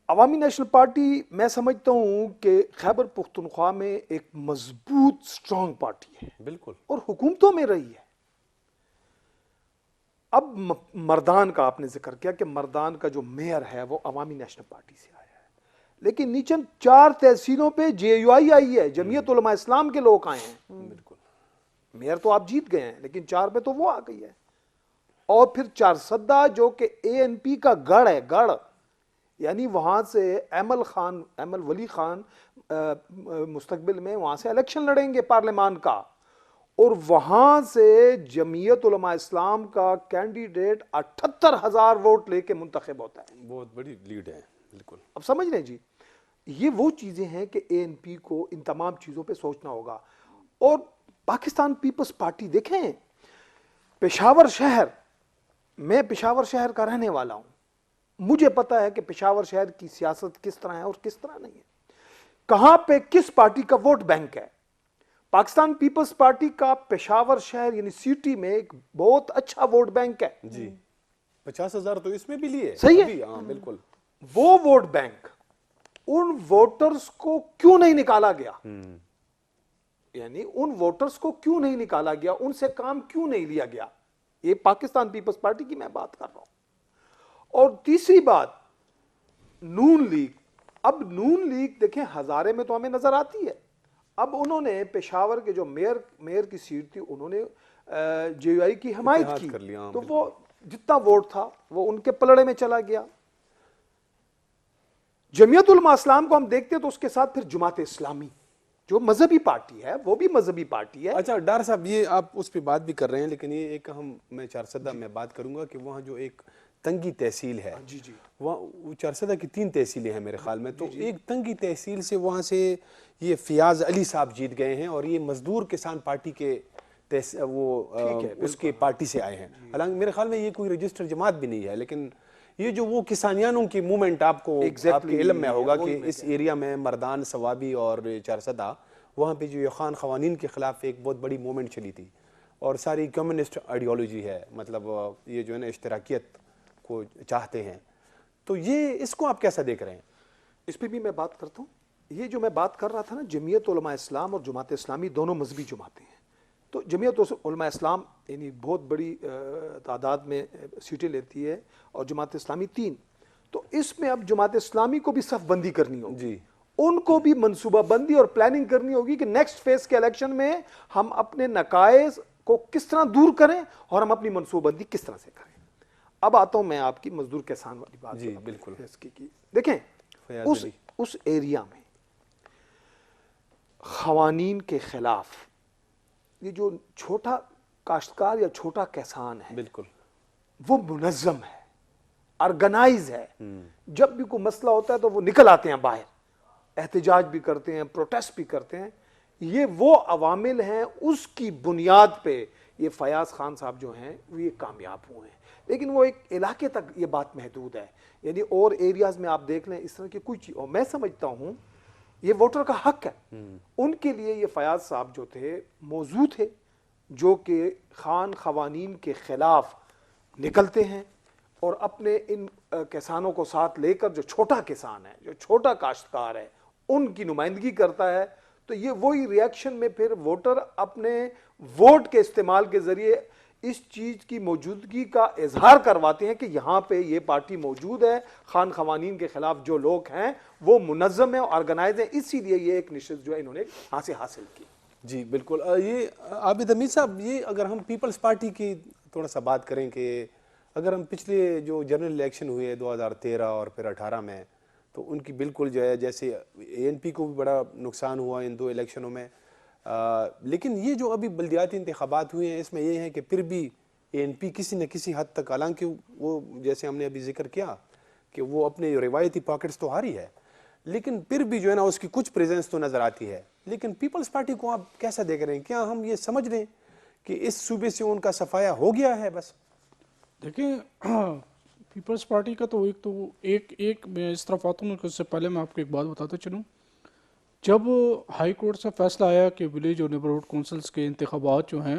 عوامی نیشنل پارٹی میں سمجھتا ہوں کہ خیبر پختونخوا میں ایک مضبوط سٹرونگ پارٹی ہے،
بالکل، اور
حکومتوں میں رہی ہے. اب مردان کا آپ نے ذکر کیا کہ مردان کا جو میئر ہے وہ عوامی نیشنل پارٹی سے آیا ہے، لیکن نیچن 4 تحصیلوں پہ جے یو آئی آئی ہے، جمعیت علماء اسلام کے لوگ آئے ہیں.
بالکل،
میئر تو آپ جیت گئے ہیں لیکن 4 پہ تو وہ آ گئی ہے. اور پھر چارسدہ جو کہ اے این پی کا گڑھ ہے، گڑھ یعنی وہاں سے ایمل ولی خان مستقبل میں وہاں سے الیکشن لڑیں گے پارلیمان کا، اور وہاں سے جمعیت علماء اسلام کا کینڈیڈیٹ 78,000 ووٹ لے کے منتخب ہوتا ہے.
بہت بڑی لیڈ ہے. بالکل،
اب سمجھ رہے ہیں جی، یہ وہ چیزیں ہیں کہ اے این پی کو ان تمام چیزوں پہ سوچنا ہوگا. اور پاکستان پیپلز پارٹی دیکھیں، پشاور شہر، میں پشاور شہر کا رہنے والا ہوں، مجھے پتا ہے کہ پشاور شہر کی سیاست کس طرح ہے اور کس طرح نہیں ہے، کہاں پہ کس پارٹی کا ووٹ بینک ہے. پاکستان پیپلز پارٹی کا پشاور شہر یعنی سٹی میں ایک بہت اچھا ووٹ بینک ہے.
جی 50,000 تو اس میں بھی لیے.
صحیح ہے،
ہاں بالکل.
وہ ووٹ بینک ان ووٹرز کو کیوں نہیں نکالا گیا؟ یعنی ان ووٹرز کو کیوں نہیں نکالا گیا، ان سے کام کیوں نہیں لیا گیا؟ یہ پاکستان پیپلز پارٹی کی میں بات کر رہا ہوں. اور تیسری بات نون لیگ. اب نون لیگ دیکھیں ہزارے میں تو ہمیں نظر آتی ہے، اب انہوں نے پشاور کے جو میئر کی سیٹ تھی انہوں نے جے یو آئی کی حمایت کی، تو وہ جتنا ووٹ تھا وہ ان کے پلڑے میں چلا گیا. جمعیت علماء اسلام کو ہم دیکھتے ہیں تو اس کے ساتھ پھر جماعت اسلامی جو مذہبی پارٹی ہے وہ بھی مذہبی پارٹی ہے.
اچھا ڈار صاحب، یہ آپ اس پہ بات بھی کر رہے ہیں، لیکن یہ ایک میں چارسدہ میں بات کروں گا کہ وہاں جو ایک تنگی تحصیل ہے،
جی جی،
وہاں چارسدہ کی 3 تحصیلیں ہیں میرے خیال میں، تو ایک تنگی تحصیل سے وہاں سے یہ فیاض علی صاحب جیت گئے ہیں، اور یہ مزدور کسان پارٹی کے اس کے پارٹی سے آئے ہیں. حالانکہ میرے خیال میں یہ کوئی رجسٹر جماعت بھی نہیں ہے، لیکن یہ جو وہ کسانیانوں کی موومنٹ آپ کے علم میں ہوگا کہ اس ایریا میں مردان، ثوابی اور چارسدہ، وہاں پہ جو خان قوانین کے خلاف ایک بہت بڑی موومنٹ چلی تھی، اور ساری کمیونسٹ آئیڈیالوجی ہے، مطلب یہ جو ہے نا اشتراکیت کو چاہتے ہیں. تو یہ اس کو آپ کیسا دیکھ رہے ہیں؟
اس پہ بھی میں بات کرتا ہوں. یہ جو میں بات کر رہا تھا نا، جمعیت علماء اسلام اور جماعت اسلامی دونوں مذہبی جماعتیں ہیں. تو جمعیت علماء اسلام یعنی بہت بڑی تعداد میں سیٹیں لیتی ہے اور جماعت اسلامی 3. تو اس میں اب جماعت اسلامی کو بھی صف بندی کرنی ہوگی
جی،
ان کو بھی منصوبہ بندی اور پلاننگ کرنی ہوگی کہ نیکسٹ فیز کے الیکشن میں ہم اپنے نقائص کو کس طرح دور کریں اور ہم اپنی منصوبہ بندی کس طرح سے کریں. اب آتا ہوں میں آپ کی مزدور کسان والی بات.
جی بالکل.
دیکھیں اس ایریا میں قوانین کے خلاف یہ جو چھوٹا کاشتکار یا چھوٹا کسان ہے،
بالکل
وہ منظم ہے، آرگنائز ہے. جب بھی کوئی مسئلہ ہوتا ہے تو وہ نکل آتے ہیں باہر، احتجاج بھی کرتے ہیں، پروٹیسٹ بھی کرتے ہیں. یہ وہ عوامل ہیں، اس کی بنیاد پہ یہ فیاض خان صاحب جو ہیں وہ یہ کامیاب ہوئے ہیں. لیکن وہ ایک علاقے تک یہ بات محدود ہے، یعنی اور ایریاز میں آپ دیکھ لیں اس طرح کی کوئی چیز. اور میں سمجھتا ہوں یہ ووٹر کا حق ہے. ان کے لیے یہ فیاض صاحب جو تھے موضوع تھے، جو کہ خان قوانین کے خلاف نکلتے ہیں اور اپنے ان کسانوں کو ساتھ لے کر، جو چھوٹا کسان ہے، جو چھوٹا کاشتکار ہے، ان کی نمائندگی کرتا ہے. تو یہ وہی ریاکشن میں پھر ووٹر اپنے ووٹ کے استعمال کے ذریعے اس چیز کی موجودگی کا اظہار کرواتے ہیں کہ یہاں پہ یہ پارٹی موجود ہے، خان قوانین کے خلاف جو لوگ ہیں وہ منظم ہیں، آرگنائز ہیں. اسی لیے یہ ایک نشست جو ہے انہوں نے حاصل کی.
جی بالکل. یہ عابد حمید صاحب، یہ اگر ہم پیپلز پارٹی کی تھوڑا سا بات کریں کہ اگر ہم پچھلے جو جنرل الیکشن ہوئے 2013 اور پھر 18 میں، تو ان کی بالکل جو ہے جیسے اے این پی کو بھی بڑا نقصان ہوا ان 2 الیکشنوں میں، لیکن یہ جو ابھی بلدیاتی انتخابات ہوئے ہیں اس میں یہ ہے کہ پھر بھی ANP کسی نہ کسی حد تک، حالانکہ وہ جیسے ہم نے ابھی ذکر کیا کہ وہ اپنے روایتی پاکٹس تو ہاری ہے، لیکن پھر بھی جو ہے نا اس کی کچھ پریزنس تو نظر آتی ہے. لیکن پیپلز پارٹی کو آپ کیسا دیکھ رہے ہیں؟ کیا ہم یہ سمجھ رہے ہیں کہ اس صوبے سے ان کا صفایا ہو گیا ہے بس؟
دیکھیں پیپلز پارٹی کا تو ایک میں اس طرف آتا ہوں کہ اس سے پہلے میں آپ کو ایک بات بتاتا چلوں. جب ہائی کورٹ سے فیصلہ آیا کہ ولیج اور نیبرہڈ کونسلز کے انتخابات جو ہیں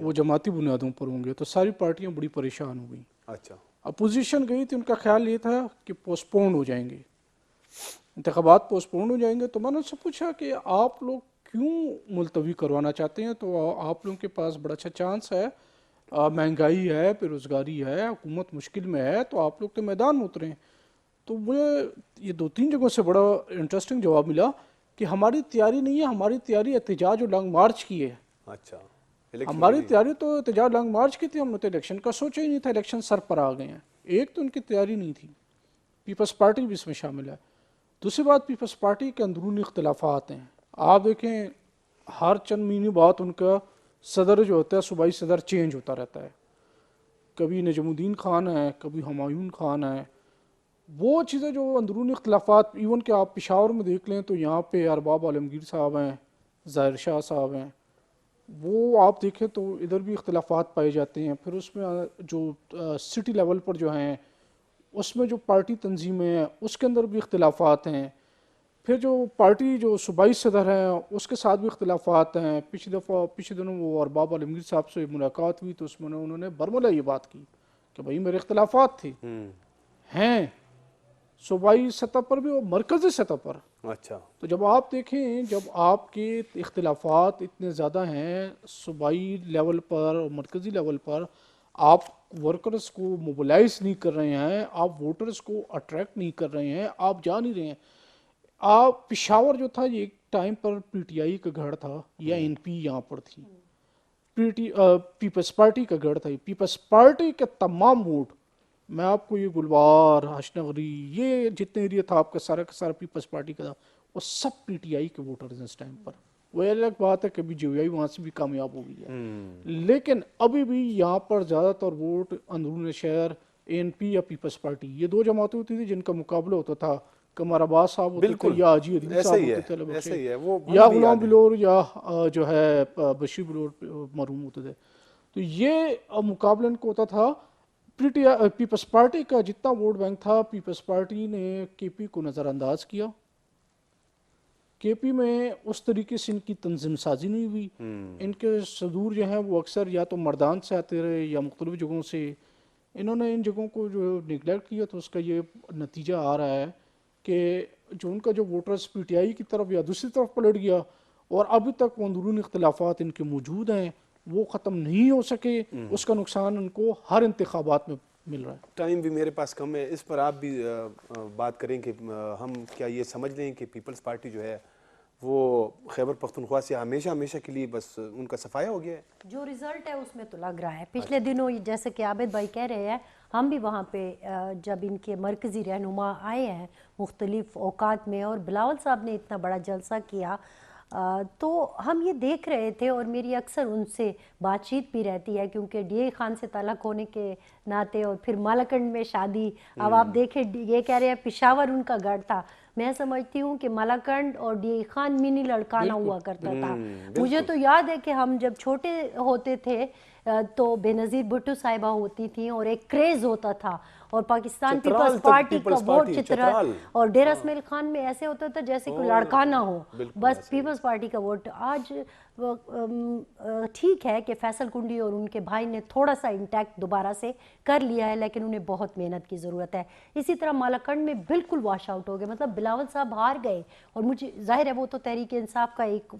وہ جماعتی بنیادوں پر ہوں گے، تو ساری پارٹیاں بڑی پریشان ہو گئیں.
اچھا.
اپوزیشن گئی تھی، ان کا خیال یہ تھا کہ پوسٹ پونڈ ہو جائیں گے، انتخابات پوسٹ پونڈ ہو جائیں گے. تو میں نے ان سے پوچھا کہ آپ لوگ کیوں ملتوی کروانا چاہتے ہیں؟ تو آپ لوگوں کے پاس بڑا اچھا چانس ہے، مہنگائی ہے، بے روزگاری ہے، حکومت مشکل میں ہے، تو آپ لوگ تو میدان میں اتریں. تو مجھے یہ 2-3 جگہوں سے بڑا انٹرسٹنگ جواب ملا کہ ہماری تیاری نہیں ہے، ہماری تیاری احتجاج اور لانگ مارچ کی ہے.
اچھا.
ہماری تیاری تو احتجاج لانگ مارچ کی تھی، ہم نے تو الیکشن کا سوچا ہی نہیں تھا، الیکشن سر پر آ گئے ہیں. ایک تو ان کی تیاری نہیں تھی. پیپلز پارٹی بھی اس میں شامل ہے. دوسری بات، پیپلز پارٹی کے اندرونی اختلافات ہیں. آپ دیکھیں ہر چند مہینے بعد ان کا صدر جو ہوتا ہے، صوبائی صدر چینج ہوتا رہتا ہے. کبھی نجم الدین خان ہے، کبھی ہمایون خان ہے. وہ چیزیں جو اندرونی اختلافات، ایون کہ آپ پشاور میں دیکھ لیں تو یہاں پہ ارباب عالمگیر صاحب ہیں، ظاہر شاہ صاحب ہیں، وہ آپ دیکھیں تو ادھر بھی اختلافات پائے جاتے ہیں. پھر اس میں جو سٹی لیول پر جو ہیں اس میں جو پارٹی تنظیمیں ہیں اس کے اندر بھی اختلافات ہیں. پھر جو پارٹی جو صوبائی صدر ہیں اس کے ساتھ بھی اختلافات ہیں. پچھلے دنوں وہ ارباب عالمگیر صاحب سے ملاقات ہوئی تو اس میں انہوں نے برملا یہ بات کی کہ بھائی میرے اختلافات تھے ہیں صوبائی سطح پر بھی اور مرکزی سطح پر.
اچھا.
تو جب آپ دیکھیں، جب آپ کے اختلافات اتنے زیادہ ہیں صوبائی لیول پر اور مرکزی لیول پر، آپ ورکرز کو موبلائز نہیں کر رہے ہیں، آپ ووٹرز کو اٹریکٹ نہیں کر رہے ہیں، آپ جا نہیں رہے ہیں. آپ پشاور جو تھا یہ ایک ٹائم پر PTI کا گھر تھا یا NP یہاں پر تھی، پیپلز پارٹی کا گھر تھا. پیپلز پارٹی کے تمام ووٹ، میں آپ کو یہ گلوار، ہاشنگری، یہ جتنے ایریا تھا آپ کا سارا پیپلز پارٹی کا تھا، وہ سب PTI کے ووٹرز ہیں اس ٹائم پر. وہ الگ بات ہے کہ ابھی JVI وہاں سے بھی کامیاب ہو گئی ہے، لیکن ابھی بھی یہاں پر زیادہ تر ووٹ اندرون شہر ANP یا پیپلز پارٹی، یہ دو جماعتیں ہوتی تھیں جن کا مقابلہ ہوتا تھا. قمر عباس صاحب ہوتے تھے یا حاجی عدیل صاحب ہوتے تھے یا غلام بلور یا جو ہے بشیر بلور مرحوم ہوتے تھے. تو یہ مقابلہ ان کو ہوتا تھا. پیپلز پارٹی کا جتنا ووٹ بینک تھا، پیپلز پارٹی نے KP کو نظر انداز کیا. KP میں اس طریقے سے ان کی تنظیم سازی نہیں ہوئی. ان کے صدور جو ہیں وہ اکثر یا تو مردان سے آتے رہے یا مختلف جگہوں سے. انہوں نے ان جگہوں کو جو نگلیکٹ کیا تو اس کا یہ نتیجہ آ رہا ہے کہ جو ان کا جو ووٹرز PTI کی طرف یا دوسری طرف پلٹ گیا، اور ابھی تک وہ اندرونی اختلافات ان کے موجود ہیں، وہ ختم نہیں ہو سکے. اس کا نقصان ان کو ہر انتخابات میں مل رہا ہے.
ٹائم بھی میرے پاس کم ہے، اس پر آپ بھی بات کریں کہ ہم کیا یہ سمجھ لیں کہ پیپلز پارٹی جو ہے وہ خیبر پختونخوا سے ہمیشہ کے لیے بس ان کا صفایا ہو گیا ہے؟
جو رزلٹ ہے اس میں تو لگ رہا ہے. پچھلے دنوں جیسے کہ عابد بھائی کہہ رہے ہیں، ہم بھی وہاں پہ جب ان کے مرکزی رہنما آئے ہیں مختلف اوقات میں اور بلاول صاحب نے اتنا بڑا جلسہ کیا، تو ہم یہ دیکھ رہے تھے، اور میری اکثر ان سے بات چیت بھی رہتی ہے کیونکہ DI خان سے تعلق ہونے کے ناطے، اور پھر مالاکنڈ میں شادی. اب آپ دیکھیں یہ کہہ رہے ہیں پشاور ان کا گھر تھا. میں سمجھتی ہوں کہ مالاکنڈ اور DI خان منی لڑکانہ ہوا کرتا تھا. مجھے تو یاد ہے کہ ہم جب چھوٹے ہوتے تھے تو بے نظیر بھٹو صاحبہ ہوتی تھیں اور ایک کریز ہوتا تھا، اور پاکستان پیپلز پارٹی کا ووٹ چترال اور ڈیرہ اسماعیل خان میں ایسے ہوتا تھا جیسے کوئی لڑکا نہ ہو، بس پیپلز پارٹی کا ووٹ. آج ٹھیک ہے کہ فیصل کنڈی اور ان کے بھائی نے تھوڑا سا انٹیکٹ دوبارہ سے کر لیا ہے، لیکن انہیں بہت محنت کی ضرورت ہے. اسی طرح مالاکنڈ میں بالکل واش آؤٹ ہو گئے، مطلب بلاول صاحب ہار گئے. اور مجھے ظاہر ہے وہ تو تحریک انصاف کا ایک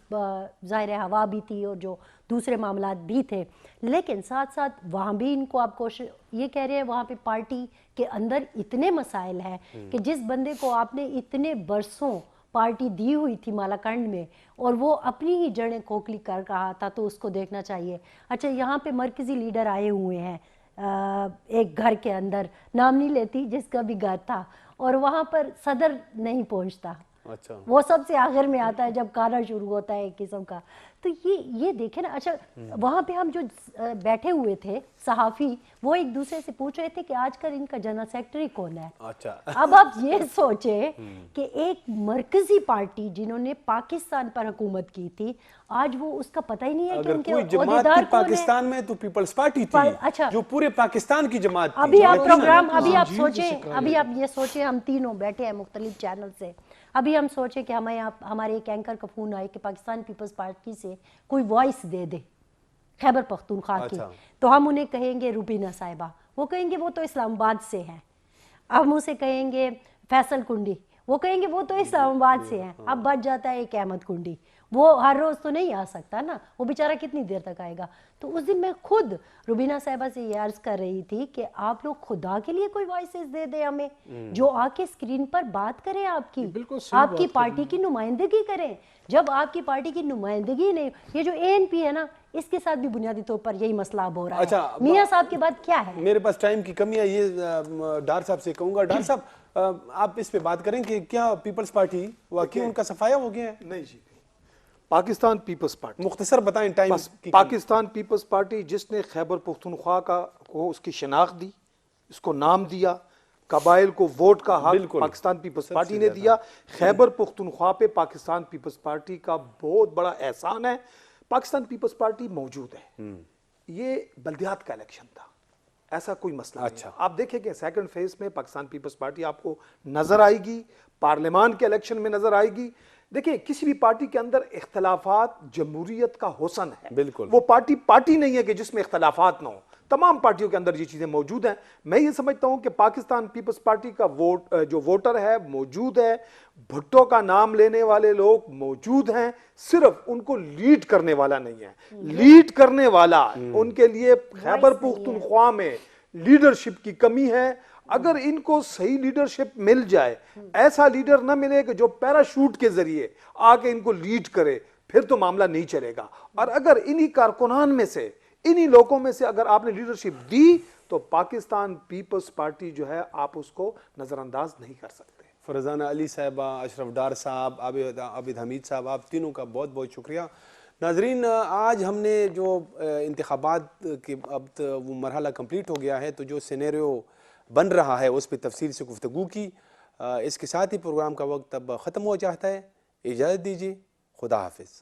ظاہر ہے ہوا بھی تھی اور جو دوسرے معاملات بھی تھے، لیکن ساتھ ساتھ وہاں بھی ان کو آپ کوشش یہ کہہ رہے ہیں وہاں پہ پارٹی کے اندر اتنے مسائل ہیں کہ جس بندے کو آپ نے اتنے برسوں پارٹی دی ہوئی تھی مالاکنڈ میں اور وہ اپنی ہی جڑیں کھوکھلی کر رہا تھا، تو اس کو دیکھنا چاہیے. اچھا یہاں پہ مرکزی لیڈر آئے ہوئے ہیں ایک گھر کے اندر، نام نہیں لیتی جس کا بھی گھر تھا، اور وہاں پر صدر نہیں پہنچتا.
اچھا
وہ سب سے آخر میں آتا ہے جب کھانا شروع ہوتا ہے ایک قسم کا. تو یہ دیکھیں نا. اچھا وہاں پہ ہم جو بیٹھے ہوئے تھے صحافی وہ ایک دوسرے سے پوچھ رہے تھے کہ آج کل ان کا جنرل سیکرٹری کون ہے.
اچھا
اب آپ یہ سوچیں کہ ایک مرکزی پارٹی جنہوں نے پاکستان پر حکومت کی تھی آج وہ اس کا پتہ ہی نہیں ہے کہ
اگر
ان کے
کوئی جماعت
عہدیدار
تھی
کون ہے.
پاکستان میں تو پیپلز پارٹی
اچھا.
تھی جو پورے پاکستان کی جماعت تھی.
ابھی آپ پروگرام
یقیناً.
ابھی آپ
جی
سوچیں ابھی آپ یہ سوچیں ہم تینوں بیٹھے ہیں مختلف چینل سے. ابھی ہم سوچیں کہ ہمیں ہمارے ایک اینکر کا فون آئے کہ پاکستان پیپلز پارٹی سے کوئی وائس دے دے خیبر پختونخوا کی. تو ہم انہیں کہیں گے روبینہ صاحبہ, وہ کہیں گے وہ تو اسلام آباد سے ہیں. اب ہم اسے کہیں گے فیصل کنڈی, وہ کہیں گے وہ تو اسلام آباد سے ہیں. اب بچ جاتا ہے ایک احمد کنڈی, وہ ہر روز تو نہیں آ سکتا نا, وہ بیچارہ کتنی دیر تک آئے گا. تو اس دن میں خود روبینہ صاحبہ سے یہ عرض کر رہی تھی کہ آپ لوگ خدا کے لیے کوئی وائسز دے دیں ہمیں جو آ کے اسکرین پر بات کریں, آپ کی آپ کی پارٹی کی نمائندگی کریں. جب آپ کی پارٹی کی نمائندگی نہیں, یہ جو اے این پی ہے نا اس کے ساتھ بھی بنیادی طور پر یہی مسئلہ اب ہو رہا ہے. میاں صاحب کے بعد کیا ہے؟
میرے پاس ٹائم کی کمی ہے, یہ ڈار صاحب سے کہوں گا. ڈار صاحب آپ اس پہ بات کریں کہ کیا پیپلز پارٹی واقعی ان کا صفایا ہو گیا ہے؟
نہیں جی, پاکستان پیپلز پارٹی,
مختصر بتائیں ٹائم.
پاکستان پیپلز پارٹی جس نے خیبر پختونخوا کو اس کی شناخت دی, اس کو نام دیا, قبائل کو ووٹ کا حق پاکستان پیپلز پارٹی نے دیا. خیبر پختونخوا پہ پاکستان پیپلز پارٹی کا بہت بڑا احسان ہے. پاکستان پیپلز پارٹی موجود ہے. یہ بلدیات کا الیکشن تھا, ایسا کوئی مسئلہ نہیں. آپ دیکھیں کہ سیکنڈ فیز میں پاکستان پیپلز پارٹی آپ کو نظر آئے گی, پارلیمان کے الیکشن میں نظر آئے گی. دیکھیں کسی بھی پارٹی کے اندر اختلافات جمہوریت کا حسن ہے.
بالکل,
وہ پارٹی نہیں ہے کہ جس میں اختلافات نہ ہو. تمام پارٹیوں کے اندر یہ چیزیں موجود ہیں. میں یہ سمجھتا ہوں کہ پاکستان پیپلز پارٹی کا جو ووٹر ہے موجود ہے, بھٹو کا نام لینے والے لوگ موجود ہیں, صرف ان کو لیڈ کرنے والا نہیں ہے. لیڈ کرنے والا ان کے لیے خیبر پختونخوا میں لیڈرشپ کی کمی ہے. اگر ان کو صحیح لیڈرشپ مل جائے, ایسا لیڈر نہ ملے کہ جو پیراشوٹ کے ذریعے آ کے ان کو لیڈ کرے, پھر تو معاملہ نہیں چلے گا. اور اگر انہی کارکنان میں سے, انہی لوگوں میں سے اگر آپ نے لیڈرشپ دی تو پاکستان پیپلز پارٹی جو ہے آپ اس کو نظر انداز نہیں کر سکتے.
فرزانہ علی صاحبہ, اشرف ڈار صاحب, عابد حمید صاحب, آپ تینوں کا بہت بہت شکریہ. ناظرین, آج ہم نے جو انتخابات کے اب وہ مرحلہ کمپلیٹ ہو گیا ہے, تو جو سینیریو بن رہا ہے اس پہ تفصیل سے گفتگو کی. اس کے ساتھ ہی پروگرام کا وقت اب ختم ہو جاتا ہے. اجازت دیجیے, خدا حافظ.